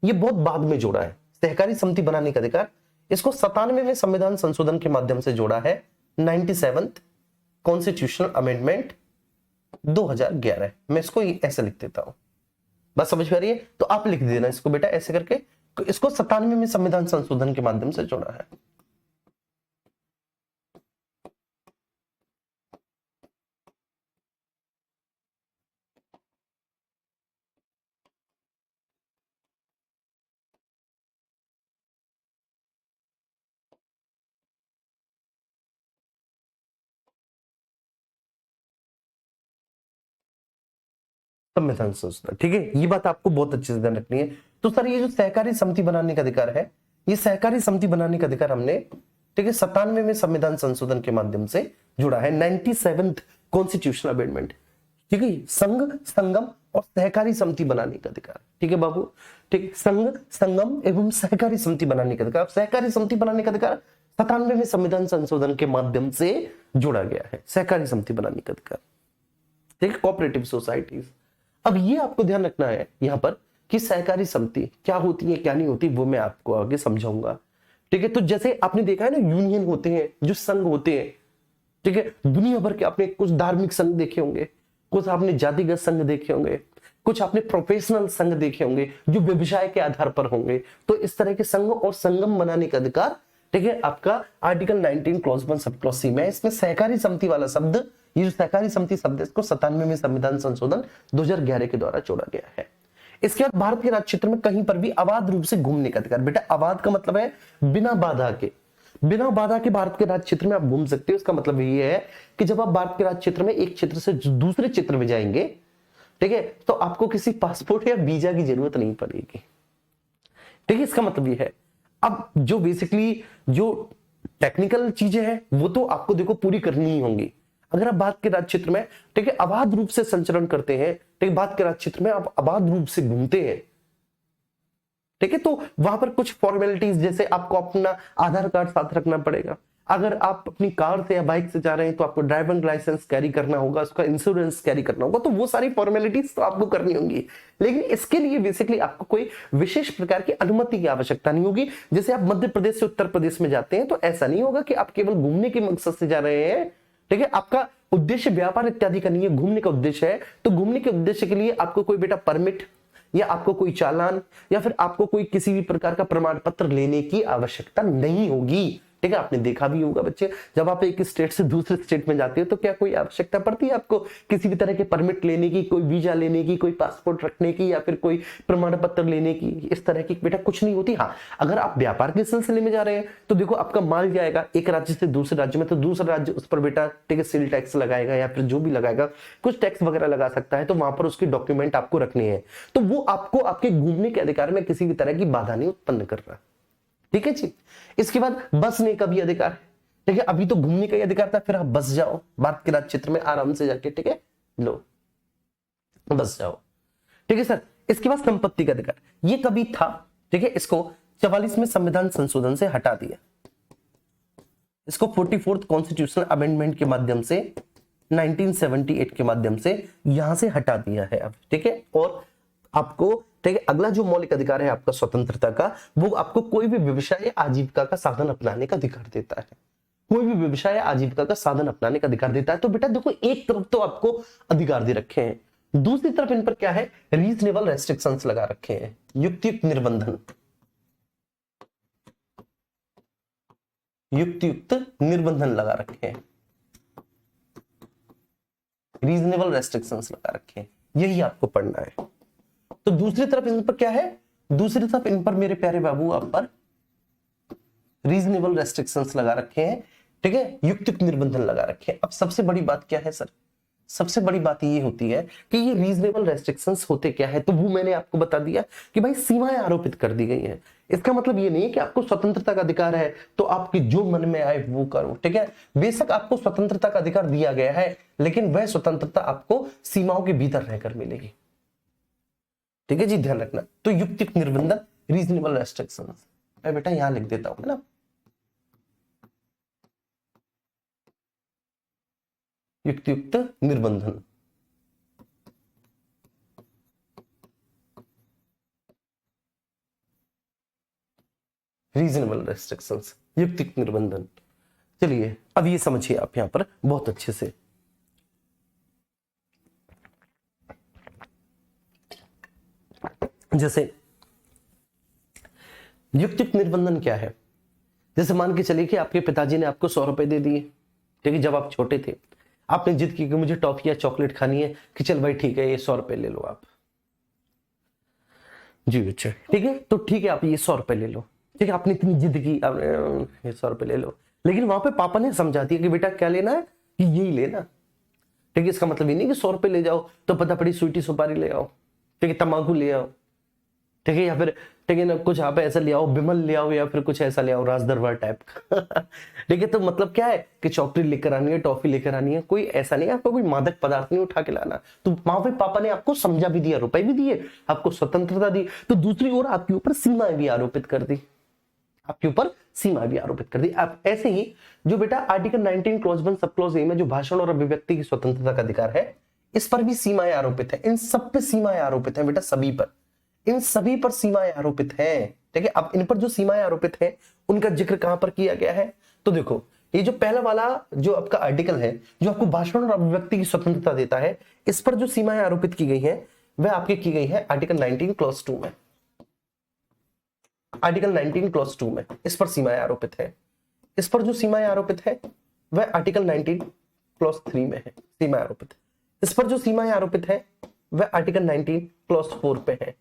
Speaker 1: ये बहुत बाद में जोड़ा है। सहकारी समिति बनाने का अधिकार इसको 97वें संविधान संशोधन के माध्यम से जोड़ा है, 97th कॉन्स्टिट्यूशनल अमेंडमेंट 2011। मैं इसको ऐसे लिख देता हूं, बस समझ में आ रही है? तो आप लिख देना इसको बेटा ऐसे करके, इसको 97वें संविधान संशोधन के माध्यम से जोड़ा है। संविधान संशोधन, ठीक है, ये बात आपको बहुत अच्छे से ध्यान रखनी है। तो सर ये जो सहकारी समिति बनाने का अधिकार है, ये सहकारी समिति बनाने का अधिकार हमने, ठीक है, 97वें संविधान संशोधन के माध्यम से जुड़ा है, 97th कॉन्स्टिट्यूशनल अमेंडमेंट, ठीक है। संघ, संगम और सहकारी समिति बनाने का अधिकार, ठीक है बाबू, ठीक, संघ, संगम एवं सहकारी समिति बनाने का अधिकार। सहकारी समिति बनाने का अधिकार 97वें संविधान संशोधन के माध्यम से जोड़ा गया है, सहकारी समिति बनाने का अधिकार, ठीक है, कोऑपरेटिव सोसाइटीज। अब ये आपको ध्यान रखना है यहां पर कि सहकारी समिति क्या होती है क्या नहीं होती, वो मैं आपको आगे समझाऊंगा, ठीक है। तो जैसे आपने देखा है ना, यूनियन होते हैं, जो संघ होते हैं, ठीक है, दुनिया भर के आपने कुछ धार्मिक संघ देखे होंगे, कुछ आपने जातिगत संघ देखे होंगे, कुछ आपने प्रोफेशनल संघ देखे होंगे जो व्यवसाय के आधार पर होंगे। तो इस तरह के संघ और संगम बनाने का अधिकार, ठीक है, आपका article 19 clause 1 sub clause C में। इसमें सहकारी समिति वाला शब्द, ये जो सहकारी समिति शब्द है, इसको 97वें संविधान संशोधन 2011 के द्वारा जोड़ा गया है। इसके बाद भारत के राज्य क्षेत्र में कहीं पर भी अबाध रूप से घूमने का अधिकार। बेटा अबाध का मतलब है बिना बाधा के, बिना बाधा के भारत के राज्य क्षेत्र में आप घूम सकते हो। इसका मतलब ये है कि जब आप भारत के राज्य क्षेत्र में एक क्षेत्र से दूसरे क्षेत्र में जाएंगे, ठीक है, तो आपको किसी पासपोर्ट या वीजा की जरूरत नहीं पड़ेगी, ठीक है, इसका मतलब ये है। अब जो बेसिकली जो टेक्निकल चीजें हैं वो तो आपको देखो पूरी करनी ही होंगी। अगर आप भारत के राज्य क्षेत्र में, ठीक है, अबाध रूप से संचरण करते हैं, ठीक है, भारत के राज्य क्षेत्र में आप अबाध रूप से घूमते हैं, ठीक है, तो वहां पर कुछ फॉर्मेलिटीज, जैसे आपको अपना आधार कार्ड साथ रखना पड़ेगा। अगर आप अपनी कार से या बाइक से जा रहे हैं तो आपको ड्राइविंग लाइसेंस कैरी करना होगा, उसका इंश्योरेंस कैरी करना होगा। तो वो सारी फॉर्मेलिटीज तो आपको करनी होंगी, लेकिन इसके लिए बेसिकली आपको कोई विशेष प्रकार की अनुमति की आवश्यकता नहीं होगी। जैसे आप मध्य प्रदेश से उत्तर प्रदेश में जाते हैं तो ऐसा नहीं होगा कि आप केवल घूमने के मकसद से जा रहे हैं, ठीक है, आपका उद्देश्य व्यापार इत्यादि का नहीं है, घूमने का उद्देश्य है। तो घूमने के उद्देश्य के लिए आपको कोई बेटा परमिट या आपको कोई चालान या फिर आपको कोई किसी भी प्रकार का प्रमाण पत्र लेने की आवश्यकता नहीं होगी, ठीक है। आपने देखा भी होगा बच्चे, जब आप एक स्टेट से दूसरे स्टेट में जाते हो तो क्या कोई आवश्यकता पड़ती है आपको किसी भी तरह के परमिट लेने की, कोई वीजा लेने की, कोई पासपोर्ट रखने की या फिर कोई प्रमाण पत्र लेने की, इस तरह की बेटा कुछ नहीं होती। हाँ, अगर आप व्यापार के सिलसिले में जा रहे हैं तो देखो आपका माल जाएगा एक राज्य से दूसरे राज्य में, तो दूसरा राज्य उस पर बेटा, ठीक है, सेल टैक्स लगाएगा या फिर जो भी लगाएगा, कुछ टैक्स वगैरह लगा सकता है, तो वहां पर उसकी डॉक्यूमेंट आपको रखनी है। तो वो आपको आपके घूमने के अधिकार में किसी भी तरह की बाधा नहीं उत्पन्न कर रहा, ठीक है जी। इसके बाद बसने का भी अधिकार है, ठीक है, अभी तो घूमने का ही अधिकार था, फिर आप बस जाओ भारत के राज्य क्षेत्र में आराम से जाके, ठीक है, लो बस जाओ, ठीक है सर। इसके बाद संपत्ति का अधिकार, ये कभी था, ठीक है, इसको 44वें संविधान संशोधन से हटा दिया, इसको 44th कॉन्स्टिट्यूशनल अमेंडमेंट के माध्यम से 1978 के माध्यम से यहां से हटा दिया है अब, ठीक है। और आपको, ठीक है, अगला जो मौलिक अधिकार है आपका स्वतंत्रता का, वो आपको कोई भी व्यवसाय या आजीविका का साधन अपनाने का अधिकार देता है, कोई भी व्यवसाय या आजीविका का साधन अपनाने का अधिकार देता है। तो बेटा देखो, एक तरफ तो आपको अधिकार दे रखे हैं, दूसरी तरफ इन पर क्या है, रीजनेबल रेस्ट्रिक्शंस लगा रखे हैं, युक्तियुक्त निर्बंधन, युक्तियुक्त निर्बंधन लगा रखे हैं, रीजनेबल रेस्ट्रिक्शंस लगा रखे हैं, यही आपको पढ़ना है। तो दूसरी तरफ इन पर क्या है, दूसरी तरफ इन पर मेरे प्यारे बाबू आप पर रीजनेबल रेस्ट्रिक्शंस लगा रखे हैं, ठीक है, युक्तियुक्त निर्बंधन लगा रखे हैं। अब सबसे बड़ी बात क्या है सर, सबसे बड़ी बात ये होती है कि ये रीजनेबल रेस्ट्रिक्शंस होते क्या है, तो वो मैंने आपको बता दिया कि भाई सीमाएं आरोपित कर दी गई हैं। इसका मतलब ये नहीं है कि आपको स्वतंत्रता का अधिकार है तो आपके जो मन में आए वो करो, ठीक है। बेशक आपको स्वतंत्रता का अधिकार दिया गया है, लेकिन वह स्वतंत्रता आपको सीमाओं के भीतर रहकर मिलेगी, ठीक है जी, ध्यान रखना। तो युक्तियुक्त निर्बंधन, रीजनेबल रेस्ट्रिक्शंस, मैं बेटा यहां लिख देता हूं ना, युक्तियुक्त निर्बंधन, रीजनेबल रेस्ट्रिक्शंस, युक्तिक निर्बंधन। चलिए अब ये समझिए आप यहां पर बहुत अच्छे से। जैसे युक्तिक निर्बंधन क्या है, जैसे मान के चलिए कि आपके पिताजी ने आपको 100 रुपए दे दिए, ठीक है, जब आप छोटे थे, आपने जिद की कि मुझे टॉफी या चॉकलेट खानी है, कि चल भाई ठीक है ये 100 रुपए ले लो आप। जी अच्छा ठीक है, तो ठीक है आप ये 100 रुपए ले लो, ठीक है, आपने इतनी जिद की, आपने ये 100 रुपए ले लो, लेकिन वहां पे पापा ने समझा दिया कि बेटा क्या लेना है, कि यही लेना, ठीक है। इसका मतलब ये नहीं कि 100 रुपए ले जाओ तो पता पड़ी स्वीटी सुपारी ले आओ, ठीक है, तंबाकू ले आओ, ठीक है, या फिर ठीक है ना कुछ आप ऐसा ले आओ, बिमल ले आओ, या फिर कुछ ऐसा ले आओ राज दरबार टाइप का ठीक है। तो मतलब क्या है कि चॉकलेट लेकर आनी है, टॉफी लेकर आनी है, कोई ऐसा नहीं है, आपको कोई मादक पदार्थ नहीं उठा के लाना। तो वहां पे पापा ने आपको समझा भी दिया, रुपए भी दिए, आपको स्वतंत्रता दी, तो दूसरी ओर आपके ऊपर सीमाएं भी आरोपित कर दी, आपके ऊपर सीमा भी आरोपित कर दी। आप ऐसे ही जो बेटा article 19 clause 1 sub clause A में जो भाषण और अभिव्यक्ति की स्वतंत्रता का अधिकार है, इस पर भी सीमाएं आरोपित है, इन सब पे सीमाएं आरोपित है बेटा, सभी पर, इन सभी पर सीमाएं आरोपित हैं, ठीक है। अब इन पर जो सीमाएं आरोपित है उनका जिक्र कहां पर किया गया है, तो देखो ये जो पहला वाला जो आपका आर्टिकल है जो आपको भाषण और अभिव्यक्ति की स्वतंत्रता देता है, इस पर जो सीमाएं आरोपित की गई हैं वह आपके की गई है आर्टिकल 19 क्लॉज 2 में, आर्टिकल 19 क्लॉज 2 में इस पर सीमाएं आरोपित है। इस पर जो सीमाएं आरोपित है वह आर्टिकल 19 क्लॉज 3 में है, सीमाएं आरोपित। इस पर जो सीमाएं आरोपित है वह आर्टिकल 19 क्लॉज 4 पे है,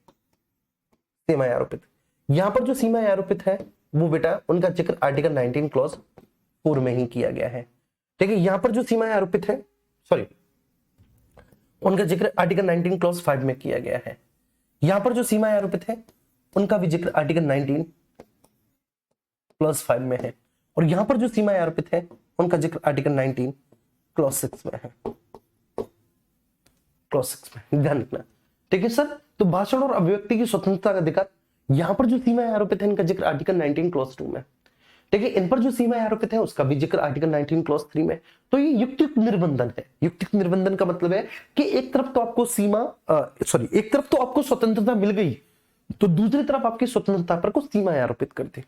Speaker 1: सीमाएं आरोपित। यहां पर जो सीमाएं आरोपित है वो बेटा उनका जिक्र आर्टिकल 19 क्लॉज 4 में ही किया गया है, ठीक है। यहां पर जो सीमाएं आरोपित है, सॉरी, उनका जिक्र आर्टिकल 19 क्लॉज 5 में किया गया है। यहां पर जो सीमाएं आरोपित है उनका भी जिक्र आर्टिकल 19 क्लॉज 5 में है, और यहां पर जो सीमाएं आरोपित है उनका जिक्र आर्टिकल 19 क्लॉज 6 में है, क्लॉज 6 में, ध्यान रखना, ठीक है सर। तो भाषण और अभिव्यक्ति की स्वतंत्रता का अधिकार, यहां पर जो सीमाएं आरोपित है इनका जिक्र आर्टिकल 19 क्लॉज 2 में, ठीक है। इन पर जो सीमाएं आरोपित है उसका भी जिक्र आर्टिकल 19 क्लॉज 3 में। तो ये युक्तिक निर्बंधन है। युक्तिक निर्बंधन का मतलब है कि एक तरफ तो आपको एक तरफ तो आपको स्वतंत्रता मिल गई, तो दूसरी तरफ आपकी स्वतंत्रता पर कुछ सीमाएं आरोपित कर दी।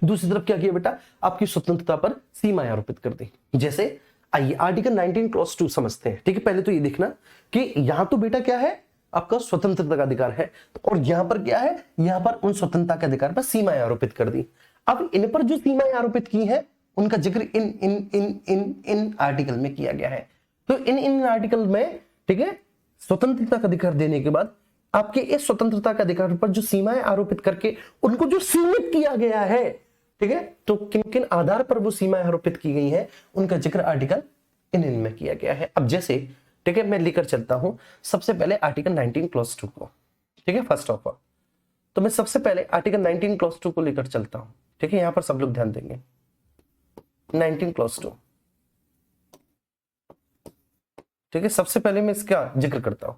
Speaker 1: दूसरी तरफ क्या किया बेटा, आपकी स्वतंत्रता पर सीमाएं आरोपित कर दी। जैसे आइए आर्टिकल 19 क्लॉज 2 समझते हैं, ठीक है। पहले तो ये देखना कि यहां तो बेटा क्या है, आपका स्वतंत्रता का अधिकार है, और यहां पर क्या है, यहां पर उन स्वतंत्रता के अधिकार पर सीमाएं आरोपित कर दी। अब इन पर जो सीमाएं आरोपित की हैं उनका जिक्र इन इन इन इन इन आर्टिकल में किया गया है। तो इन आर्टिकल में, ठीक है, स्वतंत्रता का अधिकार देने के बाद आपके इस स्वतंत्रता के अधिकार पर जो सीमाएं आरोपित करके उनको जो सीमित किया गया है, ठीक है, तो किन किन आधार पर वो सीमाएं आरोपित की गई हैं उनका जिक्र आर्टिकल इन में किया गया है। अब जैसे, ठीक है, मैं लेकर चलता हूं सबसे पहले आर्टिकल 19 क्लॉज 2 को, ठीक है, फर्स्ट ऑफ ऑल तो मैं सबसे पहले आर्टिकल 19 क्लॉज 2 को लेकर चलता हूं, ठीक है। यहां पर सब लोग ध्यान देंगे, 19 क्लॉज 2, ठीक है। सबसे पहले मैं इसका जिक्र करता हूं।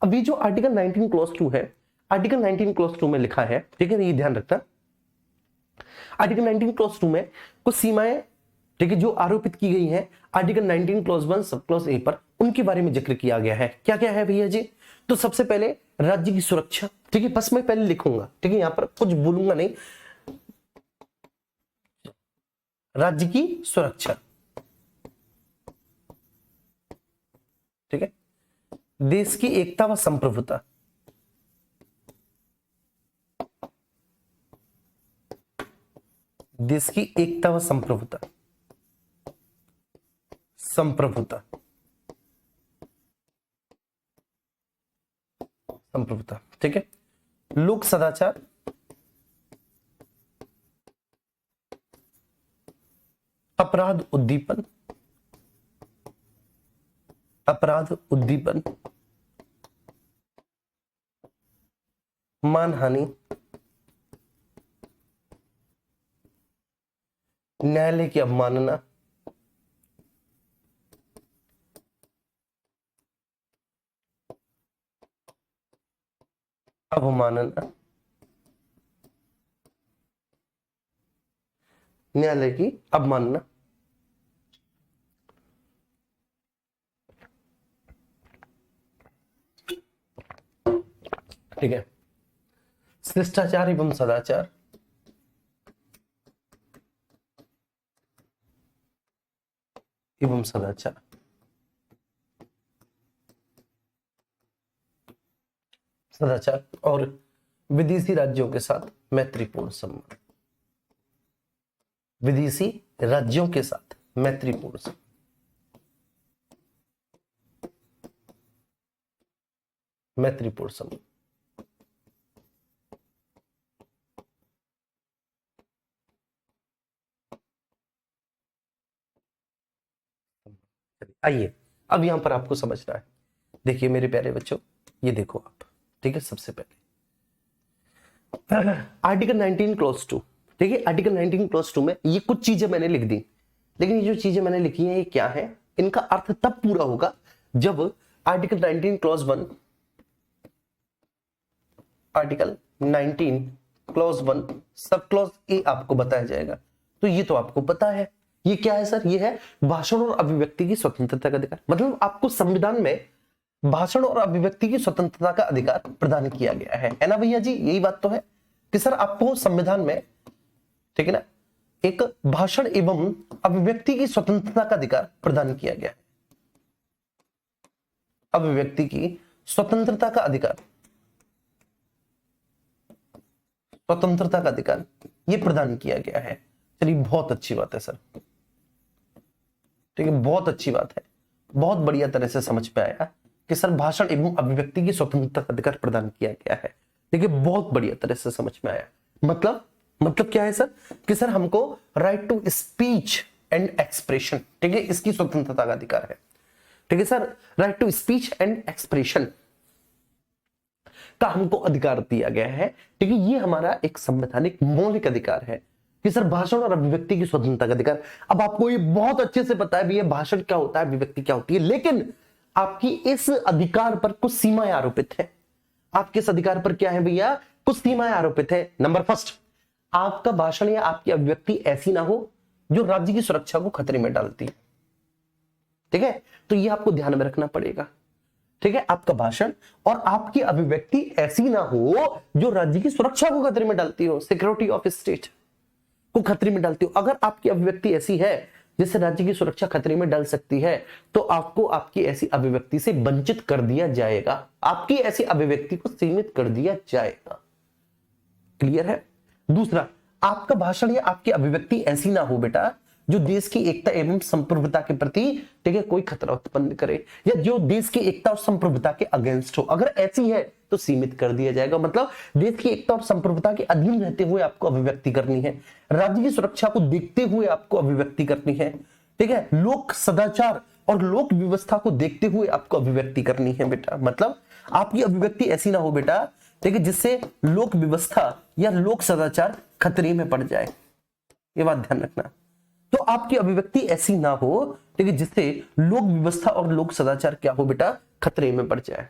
Speaker 1: अभी जो आर्टिकल 19 क्लॉज 2 है, आर्टिकल 19 क्लॉज 2 में लिखा है, ठीक है, ये ध्यान रखना, आर्टिकल 19 क्लॉज 2 में कुछ सीमाएं, ठीक है, जो आरोपित की गई हैं article 19 clause 1 sub clause A पर, उनके बारे में जिक्र किया गया है। क्या क्या है भैया जी, तो सबसे पहले राज्य की सुरक्षा, ठीक है, बस मैं पहले लिखूंगा, ठीक है, यहां पर कुछ बोलूंगा नहीं, राज्य की सुरक्षा, ठीक है, देश की एकता व संप्रभुता, देश की एकता व संप्रभुता, संप्रभुता, संप्रभुता, ठीक है, लोक सदाचार, अपराध उद्दीपन, अपराध उद्दीपन, मानहानि, न्यायालय की अवमानना, अवमानना, न्यायालय की अवमानना, ठीक है, शिष्टाचार एवं सदाचार, एवं सदाचार। सदाचार और विदेशी राज्यों के साथ मैत्रीपूर्ण संबंध। विदेशी राज्यों के साथ मैत्रीपूर्ण संबंध। मैत्रीपूर्ण संबंध। आइए अब यहां पर आपको समझना है। देखिए मेरे प्यारे बच्चों, ये देखो आप, ठीक है। सबसे पहले आर्टिकल 19 क्लॉज 2, ठीक है। आर्टिकल 19 क्लॉज 2 में ये कुछ चीजें मैंने लिख दी, लेकिन ये जो चीजें मैंने लिखी हैं ये क्या है, इनका अर्थ तब पूरा होगा जब article 19 clause 1, article 19 clause 1 sub clause A आपको बताया जाएगा। तो ये तो आपको पता है, ये क्या है सर? ये है भाषण और अभिव्यक्ति की स्वतंत्रता का अधिकार। मतलब आपको संविधान में भाषण और अभिव्यक्ति की स्वतंत्रता का अधिकार प्रदान किया गया है ना भैया जी? यही बात तो है कि सर आपको संविधान में, ठीक है ना, एक भाषण एवं अभिव्यक्ति की स्वतंत्रता का अधिकार प्रदान किया गया है। अभिव्यक्ति की स्वतंत्रता का अधिकार, स्वतंत्रता का अधिकार ये प्रदान किया गया है। चलिए बहुत अच्छी बात है सर, ठीक है, बहुत अच्छी बात है। बहुत बढ़िया तरह से समझ में आया कि सर भाषण एवं अभिव्यक्ति की स्वतंत्रता का अधिकार प्रदान किया गया है। ठीक है, बहुत बढ़िया तरह से समझ में आया। मतलब क्या है सर कि सर हमको right to speech and expression, ठीक है, इसकी स्वतंत्रता का अधिकार है। ठीक है sir, right to speech and expression का हमको अधिकार दिया गया है। ठीक है, ये हमारा एक संवैधानिक मौलिक अधिकार है कि सर भाषण और अभिव्यक्ति की स्वतंत्रता का अधिकार। अब आपको ये बहुत अच्छे से पता है भैया भाषण क्या होता है, अभिव्यक्ति क्या होती है, लेकिन आपकी इस अधिकार पर कुछ सीमाएं आरोपित है। आपके इस अधिकार पर क्या है भैया? कुछ सीमाएं आरोपित है। नंबर फर्स्ट, आपका भाषण या आपकी अभिव्यक्ति ऐसी ना हो जो राज्य की सुरक्षा को खतरे में डालती है। ठीक है, तो ये आपको ध्यान में रखना पड़ेगा। ठीक है, आपका भाषण और आपकी अभिव्यक्ति ऐसी ना हो जो राज्य की सुरक्षा को खतरे में डालती हो, सिक्योरिटी ऑफ स्टेट को खतरे में डालती हो। अगर आपकी अभिव्यक्ति ऐसी है जिससे राज्य की सुरक्षा खतरे में डाल सकती है तो आपको आपकी ऐसी अभिव्यक्ति से वंचित कर दिया जाएगा, आपकी ऐसी अभिव्यक्ति को सीमित कर दिया जाएगा। क्लियर है? दूसरा, आपका भाषण या आपकी अभिव्यक्ति ऐसी ना हो बेटा जो देश की एकता एवं संप्रभुता के प्रति, ठीक है, कोई खतरा उत्पन्न करे या जो देश की एकता और संप्रभुता के अगेंस्ट हो। अगर ऐसी है तो सीमित कर दिया जाएगा। मतलब देश की एकता और संप्रभुता के अधीन रहते हुए आपको अभिव्यक्ति करनी है, राज्य की सुरक्षा को देखते हुए आपको अभिव्यक्ति करनी है। ठीक है, लोक सदाचार और लोक व्यवस्था को देखते हुए आपको अभिव्यक्ति करनी है बेटा। मतलब आपकी अभिव्यक्ति ऐसी ना हो बेटा, ठीक है, जिससे लोक व्यवस्था या लोक सदाचार खतरे में पड़ जाए। ये बात ध्यान रखना। तो आपकी अभिव्यक्ति ऐसी ना हो, ठीक है, जिससे लोक व्यवस्था और लोक सदाचार क्या हो बेटा? खतरे में पड़ जाए।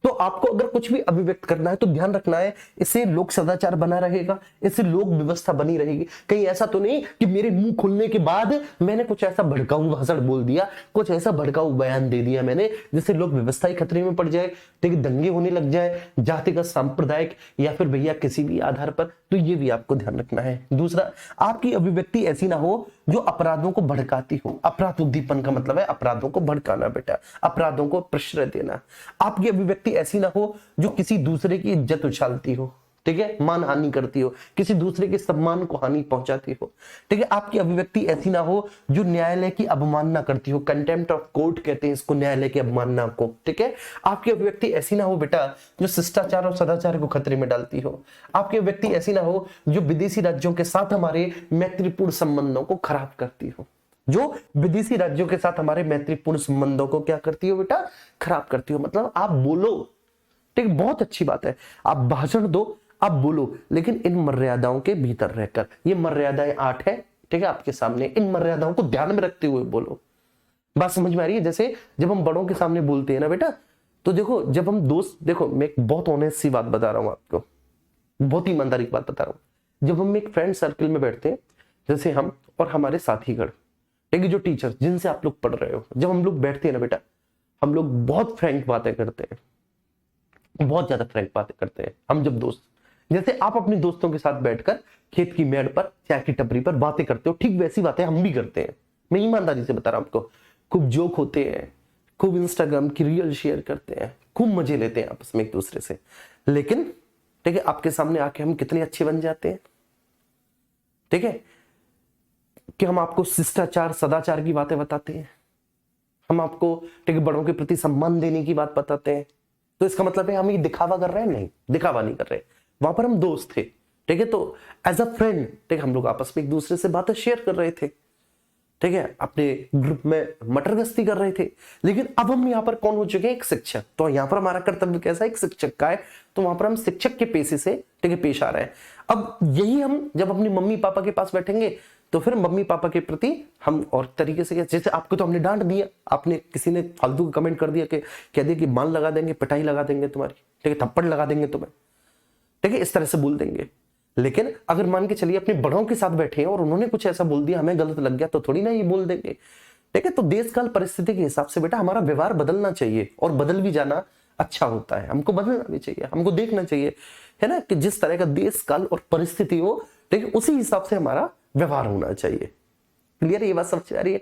Speaker 1: तो आपको अगर कुछ भी अभिव्यक्त करना है तो ध्यान रखना है इससे लोक सदाचार बना रहेगा, इससे लोक व्यवस्था बनी रहेगी। कहीं ऐसा तो नहीं कि मेरे मुंह खुलने के बाद मैंने कुछ ऐसा भड़काऊ भाषण बोल दिया, कुछ ऐसा भड़काऊ बयान दे दिया मैंने जिससे लोक व्यवस्था ही खतरे में पड़ जाए, ठीक है, दंगे होने लग जाए जातिगत, सांप्रदायिक या फिर भैया किसी भी आधार पर। तो ये भी आपको ध्यान रखना है। दूसरा, आपकी अभिव्यक्ति ऐसी ना हो जो अपराधों को भड़काती हो। अपराध उद्दीपन का मतलब है अपराधों को भड़काना बेटा, अपराधों को प्रश्रय देना। आपकी अभिव्यक्ति ऐसी ना हो जो किसी दूसरे की इज्जत उछालती हो, ठीक है, मान हानि करती हो, किसी दूसरे के सम्मान को हानि पहुंचाती हो। ठीक है, आपकी अभिव्यक्ति ऐसी ना हो जो न्यायालय की अवमानना करती हो, कंटेम्प्ट ऑफ कोर्ट कहते हैं इसको, न्यायालय की अवमानना को। ठीक है, आपकी अभिव्यक्ति ऐसी ना हो बेटा जो शिष्टाचार और सदाचार को खतरे में डालती हो। आपकी अभिव्यक्ति ऐसी ना हो जो विदेशी राज्यों के साथ हमारे मैत्रीपूर्ण संबंधों को खराब करती हो, जो विदेशी राज्यों के साथ हमारे मैत्रीपूर्ण संबंधों को क्या करती हो बेटा? खराब करती हो। मतलब आप बोलो, ठीक, बहुत अच्छी बात है, आप भाषण दो, आप बोलो, लेकिन इन मर्यादाओं के भीतर रहकर। ये मर्यादाएं 8 है, ठीक है, आपके सामने। इन मर्यादाओं को ध्यान में रखते हुए बोलो। बात समझ में आ रही है? जैसे जब हम बड़ों के सामने बोलते हैं ना बेटा, तो देखो जब हम दोस्त, देखो मैं एक बहुत ऑनेस्ट सी बात बता रहा हूं आपको, बहुत ईमानदारी की बात बता रहा हूं। जब हम एक फ्रेंड सर्कल में बैठते हैं, जैसे हम और हमारे साथीगण, ठीक है, जो टीचर जिनसे आप लोग पढ़ रहे हो, जब हम लोग बैठते हैं ना बेटा, हम लोग बहुत फ्रैंक बातें करते हैं, बहुत ज्यादा फ्रैंक बातें करते हैं हम जब दोस्त। जैसे आप अपने दोस्तों के साथ बैठकर खेत की मेड़ पर, चाय की टपरी पर बातें करते हो, ठीक वैसी बातें हम भी करते हैं। मैं ईमानदारी से बता रहा हूं आपको, खूब जोक होते हैं, खूब इंस्टाग्राम की रील शेयर करते हैं, खूब मजे लेते हैं आपस में एक दूसरे से, लेकिन ठीक है आपके सामने आके हम कितने अच्छे बन जाते हैं, ठीक है, कि हम आपको शिष्टाचार सदाचार की बातें बताते हैं, हम आपको ठीक है बड़ों के प्रति सम्मान देने की बात बताते हैं। तो इसका मतलब है हम ये दिखावा कर रहे हैं? नहीं, दिखावा नहीं कर रहे। वहां पर हम दोस्त थे, ठीक है, तो एज अ फ्रेंड ठीक है हम लोग आपस में एक दूसरे से बातें शेयर कर रहे थे, ठीक है, अपने ग्रुप में मटर गश्ती कर रहे थे। लेकिन अब हम यहाँ पर कौन हो चुके हैं? एक शिक्षक। तो यहाँ पर हमारा कर्तव्य कैसा है? एक शिक्षक का है। तो वहां पर हम शिक्षक के पेशे से ठीक है पेश आ रहे हैं। अब यही हम जब अपनी मम्मी पापा के पास बैठेंगे तो फिर मम्मी पापा के प्रति हम और तरीके से, जैसे आपको तो हमने डांट दिया, आपने किसी ने फालतू का कमेंट कर दिया कि कह दिया कि मान लगा देंगे, पिटाई लगा देंगे तुम्हारी, ठीक है, थप्पड़ लगा देंगे तुम्हें, ठीक है, इस तरह से बोल देंगे। लेकिन अगर मान के चलिए अपने बड़ों के साथ बैठे हैं और उन्होंने कुछ ऐसा बोल दिया, हमें गलत लग गया, तो थोड़ी ना ये बोल देंगे, ठीक है। तो देश काल परिस्थिति के हिसाब से बेटा हमारा व्यवहार बदलना चाहिए, और बदल भी जाना अच्छा होता है, हमको बदलना भी चाहिए, हमको देखना चाहिए, है ना, कि जिस तरह का देश काल और परिस्थिति हो, ठीक है, उसी हिसाब से हमारा व्यवहार होना चाहिए। क्लियर है? ये बात समझ आ रही है?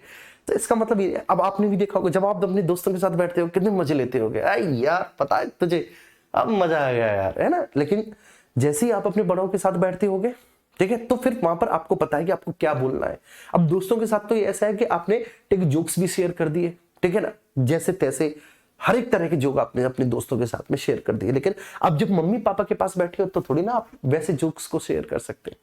Speaker 1: तो इसका मतलब ये, अब आपने भी देखा होगा जब आप अपने दोस्तों के साथ बैठते हो कितने मजे लेते होगे, यार पता है तुझे, अब मजा आ गया यार, है ना। लेकिन जैसे ही आप अपने बड़ों के साथ बैठते होगे, ठीक है, तो फिर वहां पर आपको पता है कि आपको क्या बोलना है। अब दोस्तों के साथ तो ये ऐसा है कि आपने ठीक जोक्स भी शेयर कर दिए, ठीक है ना, जैसे तैसे हर एक तरह के जोक आपने अपने दोस्तों के साथ में शेयर कर दिए। लेकिन अब जब मम्मी पापा के पास बैठे हो तो थोड़ी ना आप वैसे जोक्स को शेयर कर सकते।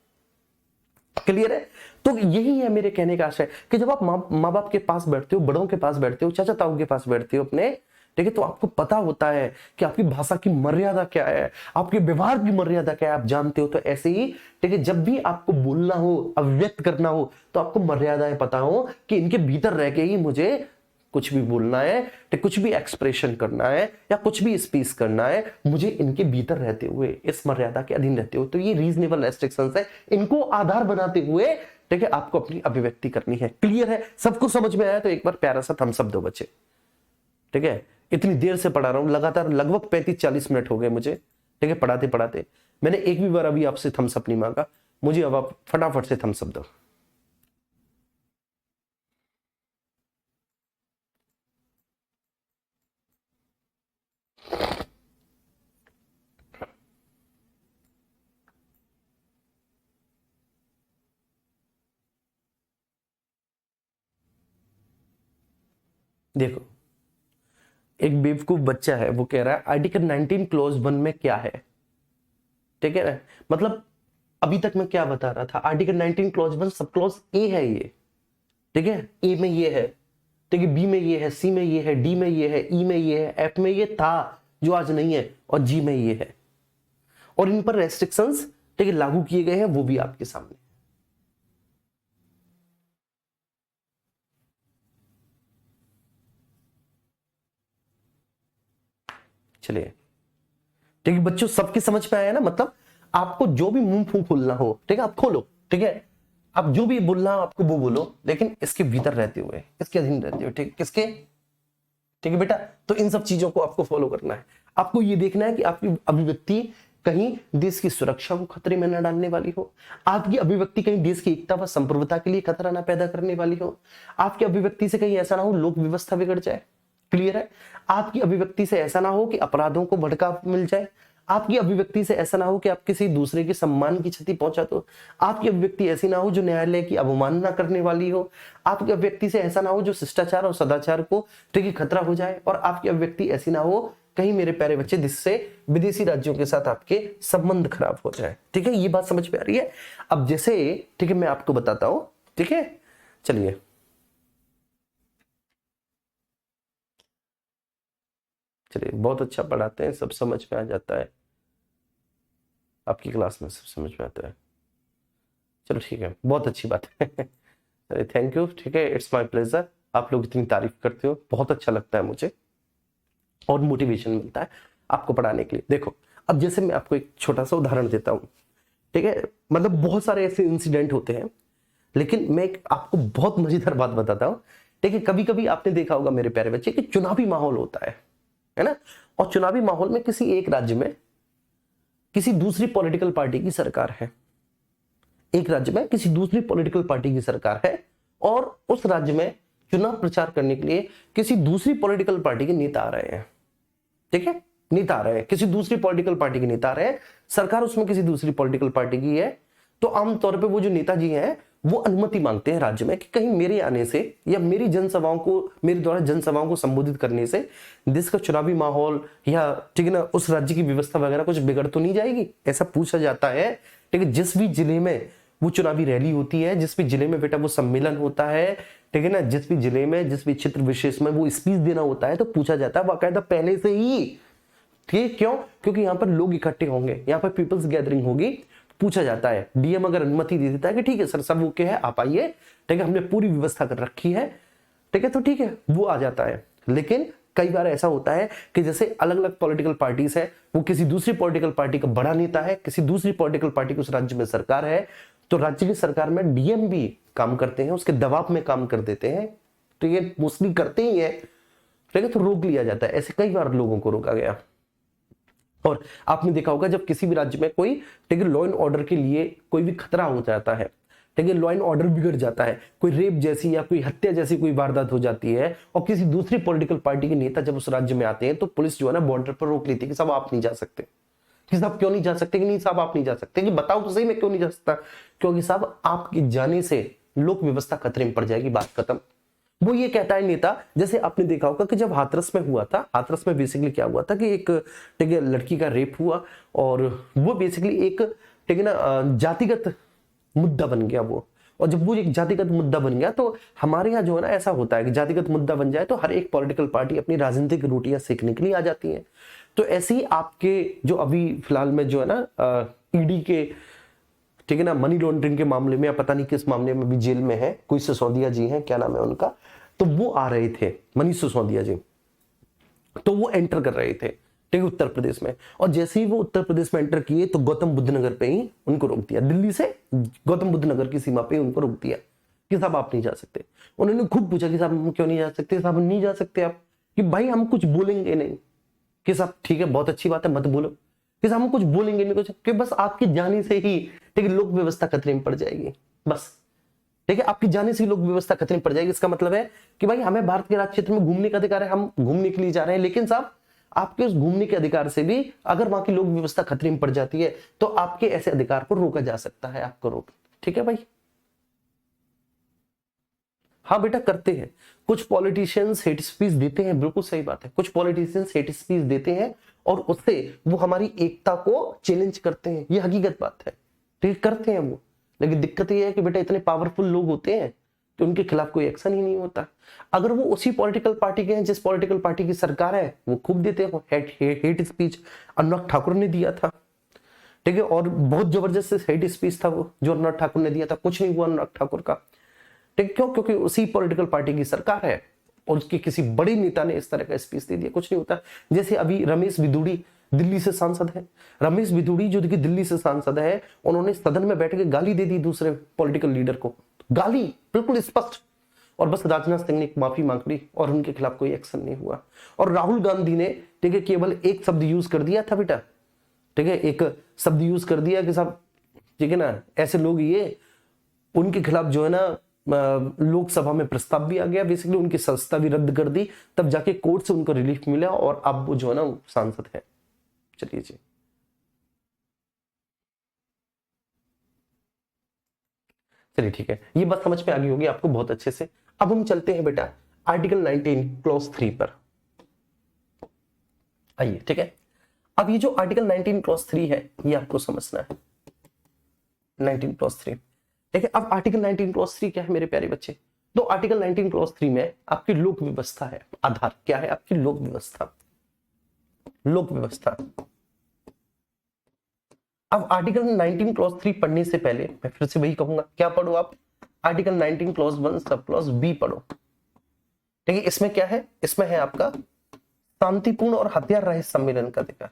Speaker 1: क्लियर है? तो यही है मेरे कहने का आशय कि जब आप माँ बाप के पास बैठते हो, बड़ों के पास बैठते हो, चाचा ताऊ के पास बैठते हो अपने, ठीक है, तो आपको पता होता है कि आपकी भाषा की मर्यादा क्या है, आपके व्यवहार की मर्यादा क्या है, आप जानते हो। तो ऐसे ही ठीक है जब भी आपको बोलना हो, अभिव्यक्त करना हो, तो आपको मर्यादाएं पता हो कि इनके भीतर रह के ही मुझे कुछ भी बोलना है, ठीक, कुछ भी एक्सप्रेशन करना है या कुछ भी स्पीच करना है, मुझे इनके भीतर रहते हुए, इस मर्यादा के अधीन रहते हुए। तो ये रीजनेबल रेस्ट्रिक्शंस है, इनको आधार बनाते हुए ठीक है आपको अपनी अभिव्यक्ति करनी है। क्लियर है? सबको समझ में आया? तो एक बार प्यारा सा थम्स अप दो बच्चे, ठीक है। इतनी देर से पढ़ा रहा हूं, लगातार लगभग 35-40 मिनट हो गए मुझे, ठीक है, पढ़ाते पढ़ाते। मैंने एक भी बार अभी आपसे थम्स अप नहीं मांगा, मुझे अब आप फटाफट से थम्स अप दो। देखो, एक बेवकूफ बच्चा है, वो कह रहा है आर्टिकल 19 क्लॉज 1 में क्या है, ठीक है ना। मतलब अभी तक मैं क्या बता रहा था, article 19 clause 1 sub clause A है ये, ठीक है, ए में ये है, ठीक है, बी में ये है, सी में ये है, डी में ये है, ई में ये है, एफ में ये था जो आज नहीं है, और जी में ये है, और इन पर रेस्ट्रिक्शंस ठीक है लागू किए गए हैं, वो भी आपके सामने। चलिए, ठीक है बच्चों, सबके समझ में आया ना। मतलब आपको जो भी मुंह फूंक खोलना हो, ठीक है, आप खोलो, ठीक है, आप जो भी बोलना हो आपको वो बोलो, लेकिन इसके भीतर रहते हुए, इसके अधीन रहते हुए, ठीक, किसके, ठीक है बेटा। तो इन सब चीजों को आपको फॉलो करना है। आपको ये देखना है कि आपकी अभिव्यक्ति कहीं देश की सुरक्षा को खतरे में न डालने वाली हो, आपकी अभिव्यक्ति कहीं देश की एकता व संप्रभुता के लिए खतरा ना पैदा करने वाली हो, आपकी अभिव्यक्ति से कहीं ऐसा ना हो लोक व्यवस्था बिगड़ जाए। क्लियर है? आपकी अभिव्यक्ति से ऐसा ना हो कि अपराधों को भड़का मिल जाए, आपकी अभिव्यक्ति से ऐसा ना हो कि आप किसी दूसरे के सम्मान की क्षति पहुंचा दो, आपकी अभिव्यक्ति ऐसी ना हो जो न्यायालय की अवमानना करने वाली हो, आपकी अभिव्यक्ति से ऐसा ना हो जो शिष्टाचार और सदाचार को ठीक है खतरा हो जाए, और आपकी अभिव्यक्ति ऐसी ना हो कहीं मेरे प्यारे बच्चे जिससे विदेशी राज्यों के साथ आपके संबंध खराब हो जाए। ठीक है, ये बात समझ में आ रही है? अब जैसे ठीक है मैं आपको बताता हूं, ठीक है, चलिए चलिए, बहुत अच्छा पढ़ाते हैं, सब समझ में आ जाता है, आपकी क्लास में सब समझ में आता है। चलो ठीक है, बहुत अच्छी बात है। चलिए थैंक यू, ठीक है, इट्स माय प्लेजर। आप लोग इतनी तारीफ करते हो, बहुत अच्छा लगता है मुझे, और मोटिवेशन मिलता है आपको पढ़ाने के लिए। देखो, अब जैसे मैं आपको एक छोटा सा उदाहरण देता हूँ, ठीक है, मतलब बहुत सारे ऐसे इंसिडेंट होते हैं, लेकिन मैं एक आपको बहुत मजेदार बात बताता हूँ। ठीक है, कभी कभी आपने देखा होगा मेरे प्यारे बच्चे कि चुनावी माहौल होता है ना, और चुनावी माहौल में किसी एक राज्य में किसी दूसरी पॉलिटिकल पार्टी की सरकार है, एक राज्य में किसी दूसरी पॉलिटिकल पार्टी की सरकार है, और उस राज्य में चुनाव प्रचार करने के लिए किसी दूसरी पॉलिटिकल पार्टी के नेता आ रहे हैं, ठीक है, नेता आ रहे हैं, किसी दूसरी पॉलिटिकल पार्टी के नेता आ रहे हैं, सरकार उसमें किसी दूसरी पॉलिटिकल पार्टी की है, तो आमतौर पे वो जो नेताजी हैं वो अनुमति मांगते हैं राज्य में कि कहीं मेरे आने से या मेरी जनसभाओं को, मेरे द्वारा जनसभाओं को संबोधित करने से देश का चुनावी माहौल या ठीक है ना उस राज्य की व्यवस्था वगैरह कुछ बिगड़ तो नहीं जाएगी, ऐसा पूछा जाता है। ठीक है, जिस भी जिले में वो चुनावी रैली होती है, जिस भी जिले में बेटा वो सम्मेलन होता है, ठीक है ना, जिस भी जिले में जिस भी क्षेत्र विशेष में वो स्पीच देना होता है, तो पूछा जाता है बाकायदा पहले से ही, ठीक, क्यों? क्योंकि यहाँ पर लोग इकट्ठे होंगे, यहाँ पर पीपल्स गैदरिंग होगी, पूछा जाता है। डीएम अगर अनुमति दे देता है कि ठीक है सर सब ओके है आप आइए, ठीक है हमने पूरी व्यवस्था कर रखी है, ठीक है, तो ठीक है वो आ जाता है। लेकिन कई बार ऐसा होता है कि जैसे अलग अलग पॉलिटिकल पार्टीज है, वो किसी दूसरी पॉलिटिकल पार्टी का बड़ा नेता है, किसी दूसरी पॉलिटिकल पार्टी की उस राज्य में सरकार है, तो राज्य की सरकार में डीएम भी काम करते हैं, उसके दबाव में काम कर देते हैं, तो ये मोस्टली करते ही है, ठीक है, तो रोक लिया जाता है। ऐसे कई बार लोगों को रोका गया। और आपने देखा होगा जब किसी भी राज्य में कोई ठीक है लॉ एंड ऑर्डर के लिए कोई भी खतरा हो जाता है, ठीक है, लॉ एंड ऑर्डर बिगड़ जाता है, कोई रेप जैसी या कोई हत्या जैसी कोई वारदात हो जाती है, और किसी दूसरी पॉलिटिकल पार्टी के नेता जब उस राज्य में आते हैं, तो पुलिस जो है ना बॉर्डर पर रोक लेती है कि साहब आप नहीं जा सकते, कि साहब क्यों नहीं जा सकते, कि नहीं साहब आप नहीं जा सकते, कि बताओ तो सही मैं क्यों नहीं जा सकता, क्योंकि साहब आपके जाने से लोक व्यवस्था खतरे में पड़ जाएगी, बात खत्म। वो ये कहता है नेता, जैसे आपने देखा होगा कि जब हाथरस में हुआ था, हाथरस में बेसिकली क्या हुआ था कि एक ठीक है लड़की का रेप हुआ, और वो बेसिकली एक ठीक है ना जातिगत मुद्दा बन गया वो, और जब वो एक जातिगत मुद्दा बन गया, तो हमारे यहाँ जो है ना ऐसा होता है कि जातिगत मुद्दा बन जाए तो हर एक पॉलिटिकल पार्टी अपनी राजनीतिक रोटियां सेकने के लिए आ जाती है। तो ऐसे ही आपके जो अभी फिलहाल में जो है ना ईडी के ठीक है ना मनी लॉन्ड्रिंग के मामले में या पता नहीं किस मामले में भी जेल में है, कोई सिसोदिया जी हैं, क्या नाम है उनका, तो वो आ रहे थे, मनीष सिसोदिया जी, तो वो एंटर कर रहे थे ठीक है उत्तर प्रदेश में, और जैसे ही वो उत्तर प्रदेश में एंटर किए तो गौतम बुद्ध नगर पे ही उनको रोक दिया, दिल्ली से गौतम बुद्ध नगर की सीमा पे उनको रोक दिया कि साहब आप नहीं जा सकते। उन्होंने खुद पूछा कि साहब हम क्यों नहीं जा सकते, साहब नहीं जा सकते आप, कि भाई हम कुछ बोलेंगे नहीं, कि साहब ठीक है बहुत अच्छी बात है मत बोलो, कि साहब हम कुछ बोलेंगे नहीं कुछ, कि बस आपकी जाने से ही ठीक है लोक व्यवस्था खतरे में पड़ जाएगी, बस ठीक है आपकी जाने से ही लोक व्यवस्था खतरे में पड़ जाएगी। इसका मतलब है कि भाई हमें भारत के राज्य क्षेत्र में घूमने का अधिकार है, हम घूमने के लिए जा रहे हैं, लेकिन साहब आपके उस घूमने के अधिकार से भी अगर वहां की लोक व्यवस्था खतरे में पड़ जाती है तो आपके ऐसे अधिकार को रोका जा सकता है, आपको रोक, ठीक है भाई। हाँ बेटा करते हैं, कुछ पॉलिटिशियंस हेट स्पीच देते हैं, बिल्कुल सही बात है, कुछ पॉलिटिशियंस हेट स्पीच देते हैं और उससे वो हमारी एकता को चैलेंज करते हैं, ये हकीकत बात है, ठीक करते हैं वो। लेकिन दिक्कत ये है कि बेटा इतने पावरफुल लोग होते हैं कि उनके खिलाफ कोई एक्शन ही नहीं होता। अगर वो उसी पॉलिटिकल पार्टी के हैं जिस पॉलिटिकल पार्टी की सरकार है, वो खूब देते हैं हेट स्पीच। अनुराग ठाकुर ने दिया था, ठीक है, और बहुत जबरदस्त हेट स्पीच था वो जो अनुराग ठाकुर ने दिया था, कुछ नहीं हुआ अनुराग ठाकुर का, ठीक, क्यों? क्योंकि उसी पॉलिटिकल पार्टी की सरकार है और उसके किसी बड़े नेता ने इस तरह का स्पीच दे दिया, कुछ नहीं होता। जैसे अभी रमेश बिधूड़ी दिल्ली से सांसद है, रमेश बिधूड़ी जो कि दिल्ली से सांसद है, उन्होंने सदन में बैठ के गाली दे दी दूसरे पॉलिटिकल लीडर को, गाली बिल्कुल स्पष्ट, और बस राजनाथ सिंह ने माफी मांग ली और उनके खिलाफ कोई एक्शन नहीं हुआ। और राहुल गांधी ने ठीक है केवल एक शब्द यूज कर दिया था बेटा, ठीक है, एक शब्द यूज कर दिया कि साहब ठीक है ना ऐसे लोग ये, उनके खिलाफ जो है ना लोकसभा में प्रस्ताव भी आ गया, बेसिकली उनकी संस्था भी रद्द कर दी, तब जाके कोर्ट से उनको रिलीफ मिला और अब वो जो है ना सांसद है। चलिए जी, चलिए ठीक है, ये बात समझ में आ गई होगी आपको बहुत अच्छे से। अब हम चलते हैं बेटा आर्टिकल 19 क्लॉज 3 पर आइए, ठीक है। अब ये जो आर्टिकल 19 क्लॉज 3 है ये आपको समझना है, 19 क्लॉज 3, ठीक है। अब आर्टिकल 19 क्लॉज 3 क्या है मेरे प्यारे बच्चे? तो आर्टिकल 19 क्लॉज 3 में आपकी लोक व्यवस्था है, आधार क्या है आपकी लोक व्यवस्था, लोक व्यवस्था। अब आर्टिकल 19 क्लॉज 3 पढ़ने से पहले मैं फिर से वही कहूंगा, क्या पढ़ो आप? आर्टिकल 19 क्लॉज 1 सब क्लॉज बी पढ़ो, ठीक है। इसमें क्या है? इसमें है आपका शांतिपूर्ण और हथियार रहित सम्मेलन का अधिकार।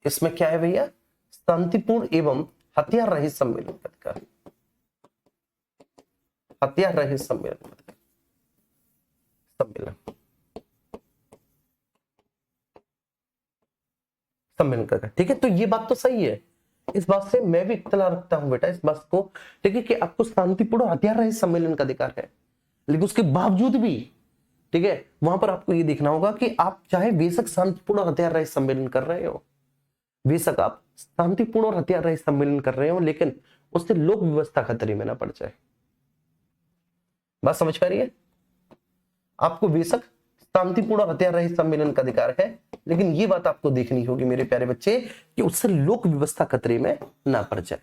Speaker 1: इसमें क्या है भैया? शांतिपूर्ण एवं हथियार रहित सम्मेलन का अधिकार, हथियार रहित सम्मेलन, सम्मेलन सम्मेलन का, ठीक है। तो ये बात तो सही है इस बात से मैं भी इत्तला रखता हूं बेटा, इस बात को, ठीक है, कि आपको शांतिपूर्ण हथियार रहित सम्मेलन का अधिकार है, लेकिन उसके बावजूद भी, ठीक है, वहां पर आपको ये देखना होगा कि आप चाहे बेशक शांतिपूर्ण हथियार रहित सम्मेलन कर रहे हो, बेशक आप शांतिपूर्ण और हथियार रहित सम्मेलन कर रहे हो, लेकिन उससे लोक व्यवस्था खतरे में ना पड़ जाए। बात समझ पा रही है? आपको बेशक शांतिपूर्ण और हथियार रहित सम्मेलन का अधिकार है, लेकिन ये बात आपको देखनी होगी मेरे प्यारे बच्चे कि उससे लोक व्यवस्था खतरे में ना पड़ जाए।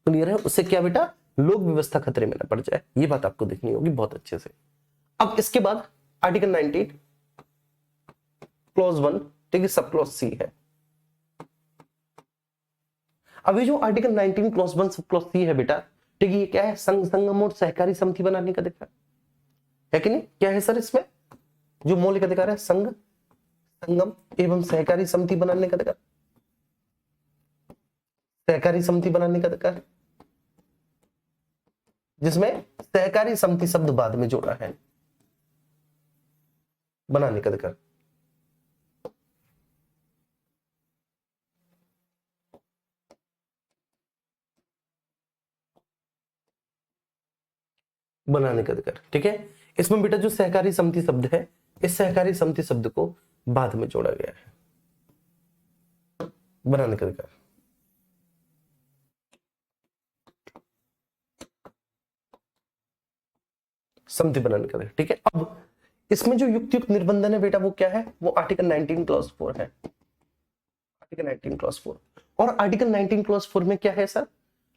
Speaker 1: क्लियर है? उससे क्या बेटा? लोक व्यवस्था खतरे में ना पड़ जाए, ये बात आपको देखनी होगी बहुत अच्छे से। अब इसके बाद आर्टिकल 19 क्लॉज 1, ठीक है, सब क्लॉज सी है। अभी जो article 19 clause 1 sub clause C है बेटा, ठीक है, ये क्या है? संघ संगम और सहकारी समिति बनाने का अधिकार है कि नहीं? क्या है सर इसमें जो मौलिक अधिकार है? संघ संगम एवं सहकारी समिति बनाने का अधिकार, सहकारी समिति बनाने का अधिकार, जिसमें सहकारी समिति शब्द बाद में जोड़ा है, बनाने का अधिकार। बनाने का अधिकार, ठीक है। इसमें बेटा जो सहकारी समिति शब्द है, इस सहकारी समिति शब्द को बाद में जोड़ा गया है, बनाने का अधिकार। समिति बनाने का अधिकार, ठीक है। अब इसमें जो युक्त युक्त निर्बंधन है बेटा वो क्या है? वो आर्टिकल 19 क्लॉज 4 है, आर्टिकल 19 क्लॉज 4। और आर्टिकल 19 क्लॉज 4 में क्या है सर?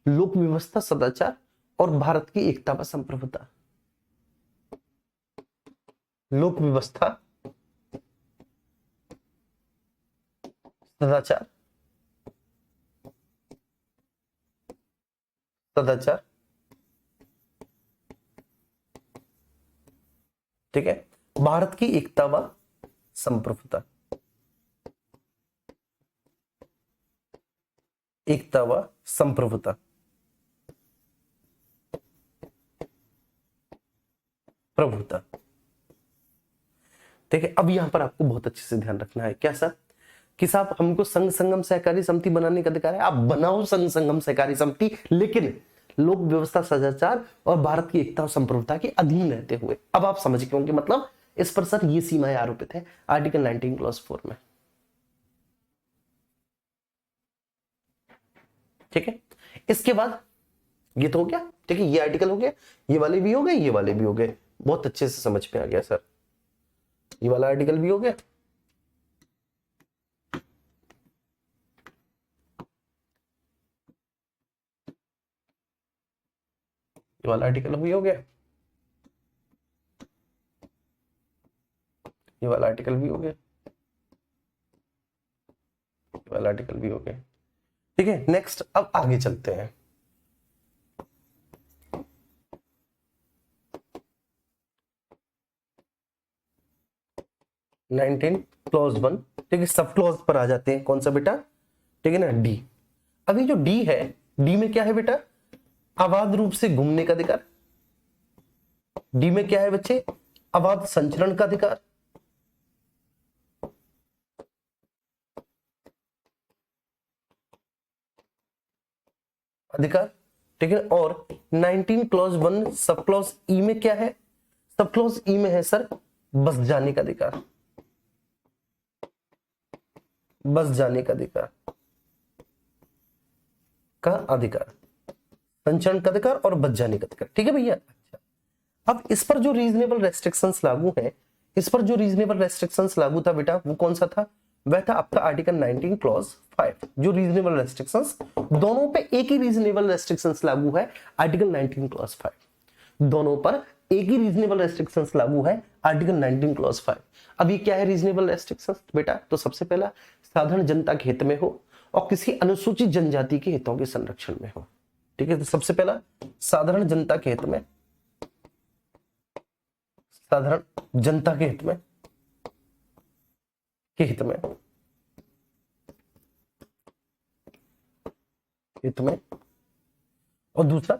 Speaker 1: लोक व्यवस्था, सदाचार और भारत की एकता व संप्रभुता। लोक व्यवस्था, सदाचार, सदाचार, ठीक है, भारत की एकता व संप्रभुता, एकता व संप्रभुता, प्रभुता, ठीक है। अब यहां पर आपको बहुत अच्छे से ध्यान रखना है, क्या सर? कि साहब हमको संघ संगम सहकारी समिति बनाने का अधिकार है, आप बनाओ संघ संगम सहकारी समिति, लेकिन लोक व्यवस्था, सदाचार और भारत की एकता और संप्रभुता के अधीन रहते हुए। अब आप समझ गए होंगे, मतलब इस पर सर ये सीमाएं आरोपित है आर्टिकल 19 क्लॉज 4 में, ठीक है। इसके बाद ये तो हो गया, ठीक है, ये आर्टिकल हो गया, ये वाले भी हो गए, ये वाले भी हो गए, बहुत अच्छे से समझ में आ गया सर। ये वाला आर्टिकल भी हो गया, ये वाला आर्टिकल भी हो गया, ये वाला आर्टिकल भी हो गया, ये वाला आर्टिकल भी हो गया, ठीक है। नेक्स्ट अब आगे चलते हैं। नाइनटीन क्लॉज 1, ठीक है, सब क्लॉज पर आ जाते हैं। कौन सा बेटा? ठीक है ना, डी। अभी जो डी है, डी में क्या है बेटा? अबाध रूप से घूमने का अधिकार। डी में क्या है बच्चे? अबाध संचरण का अधिकार, अधिकार, ठीक है। और 19 क्लॉज 1 सब क्लॉज ई में क्या है? सब क्लॉज ई में है सर बस जाने का अधिकार, बस जाने का अधिकार, का अधिकार, संचरण का अधिकार और बच जाने का अधिकार, ठीक है भैया। अच्छा, अब इस पर जो रीजनेबल रेस्ट्रिक्शंस लागू है, इस पर जो रीजनेबल रेस्ट्रिक्शंस लागू था बेटा वो कौन सा था? वह था आपका आर्टिकल 19 क्लॉज 5। जो रीजनेबल रेस्ट्रिक्शंस, दोनों पे एक ही रीजनेबल रेस्ट्रिक्शंस लागू है, आर्टिकल 19 क्लॉज 5। दोनों पर एक ही रीजनेबल रेस्ट्रिक्शंस लागू है, आर्टिकल 19 क्लॉज 5। अभी क्या है रीजनेबल रेस्ट्रिक्शंस बेटा? तो सबसे पहला, साधारण जनता के हित में हो और किसी अनुसूचित जनजाति के हितों के संरक्षण में हो, ठीक है। तो सबसे पहला, साधारण जनता के हित में, साधारण जनता के हित में, के हित में, हित में, और दूसरा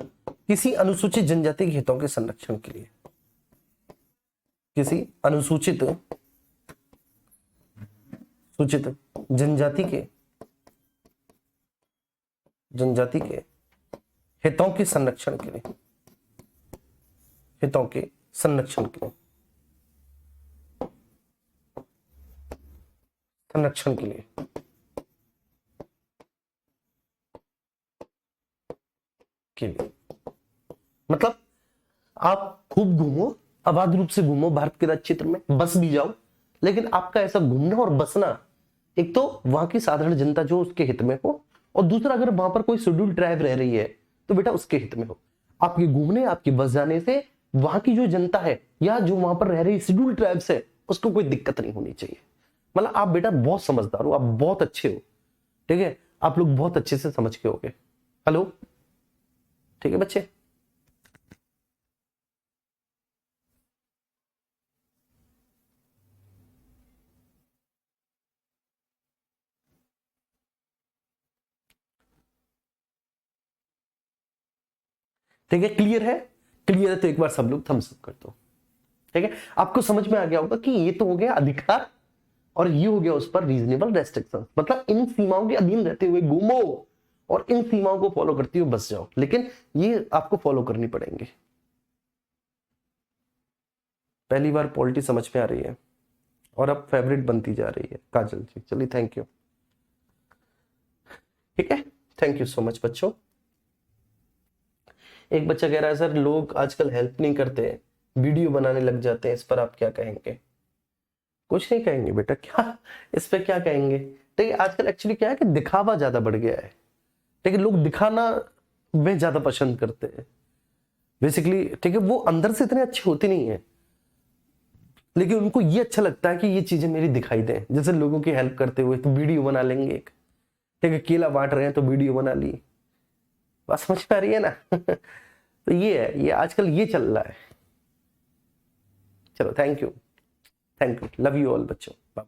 Speaker 1: किसी अनुसूचित जनजाति के हितों के संरक्षण के लिए, किसी अनुसूचित सूचित जनजाति के जनजाति के हितों के संरक्षण के लिए, हितों के संरक्षण के लिए, संरक्षण के लिए, मतलब आप खूब घूमो, अबाध रूप से घूमो भारत के राज्य क्षेत्र में, बस भी जाओ, लेकिन आपका ऐसा घूमना और बसना, एक तो वहां की साधारण जनता जो उसके हित में हो, और दूसरा अगर वहां पर कोई शेड्यूल ट्राइब रह रही है तो बेटा उसके हित में हो। आपके घूमने, आपके बस जाने से वहां की जो जनता है या जो वहां पर रह रही शेड्यूल ट्राइब्स है उसको कोई दिक्कत नहीं होनी चाहिए। मतलब आप बेटा बहुत समझदार हो, आप बहुत अच्छे हो, ठीक है, आप लोग बहुत अच्छे से समझ के होगे। हेलो, ठीक है बच्चे। ठीक है, क्लियर है? क्लियर है तो एक बार सब लोग थम्स अप कर दो। ठीक है, आपको समझ में आ गया होगा कि ये तो हो गया अधिकार और ये हो गया उस पर रीजनेबल रेस्ट्रिक्शन, मतलब इन सीमाओं के अधीन रहते हुए घूमो और इन सीमाओं को फॉलो करते हुए बस जाओ, लेकिन ये आपको फॉलो करनी पड़ेंगे। पहली बार पॉलिटी समझ में आ रही है और अब फेवरेट बनती जा रही है काजल जी, चलिए थैंक यू। ठीक है, थैंक यू सो मच बच्चों। एक बच्चा कह रहा है सर लोग आजकल हेल्प नहीं करते, वीडियो बनाने लग जाते हैं, इस पर आप क्या कहेंगे? कुछ नहीं कहेंगे बेटा, क्या इस पे क्या कहेंगे? ठीक है, आजकल एक्चुअली क्या है कि दिखावा ज्यादा बढ़ गया है, ठीक है, लोग दिखाना में ज्यादा पसंद करते हैं बेसिकली, ठीक है, वो अंदर से इतने अच्छे होते नहीं है, लेकिन उनको ये अच्छा लगता है कि ये चीजें मेरी दिखाई दें, जैसे लोगों की हेल्प करते हुए तो वीडियो बना लेंगे एक, ठीक है, केला बांट रहे हैं तो वीडियो बना ली, बात समझ पा रही है ना? तो ये है, ये आजकल ये चल रहा है। चलो thank you, thank you, love you all बच्चों, बाय।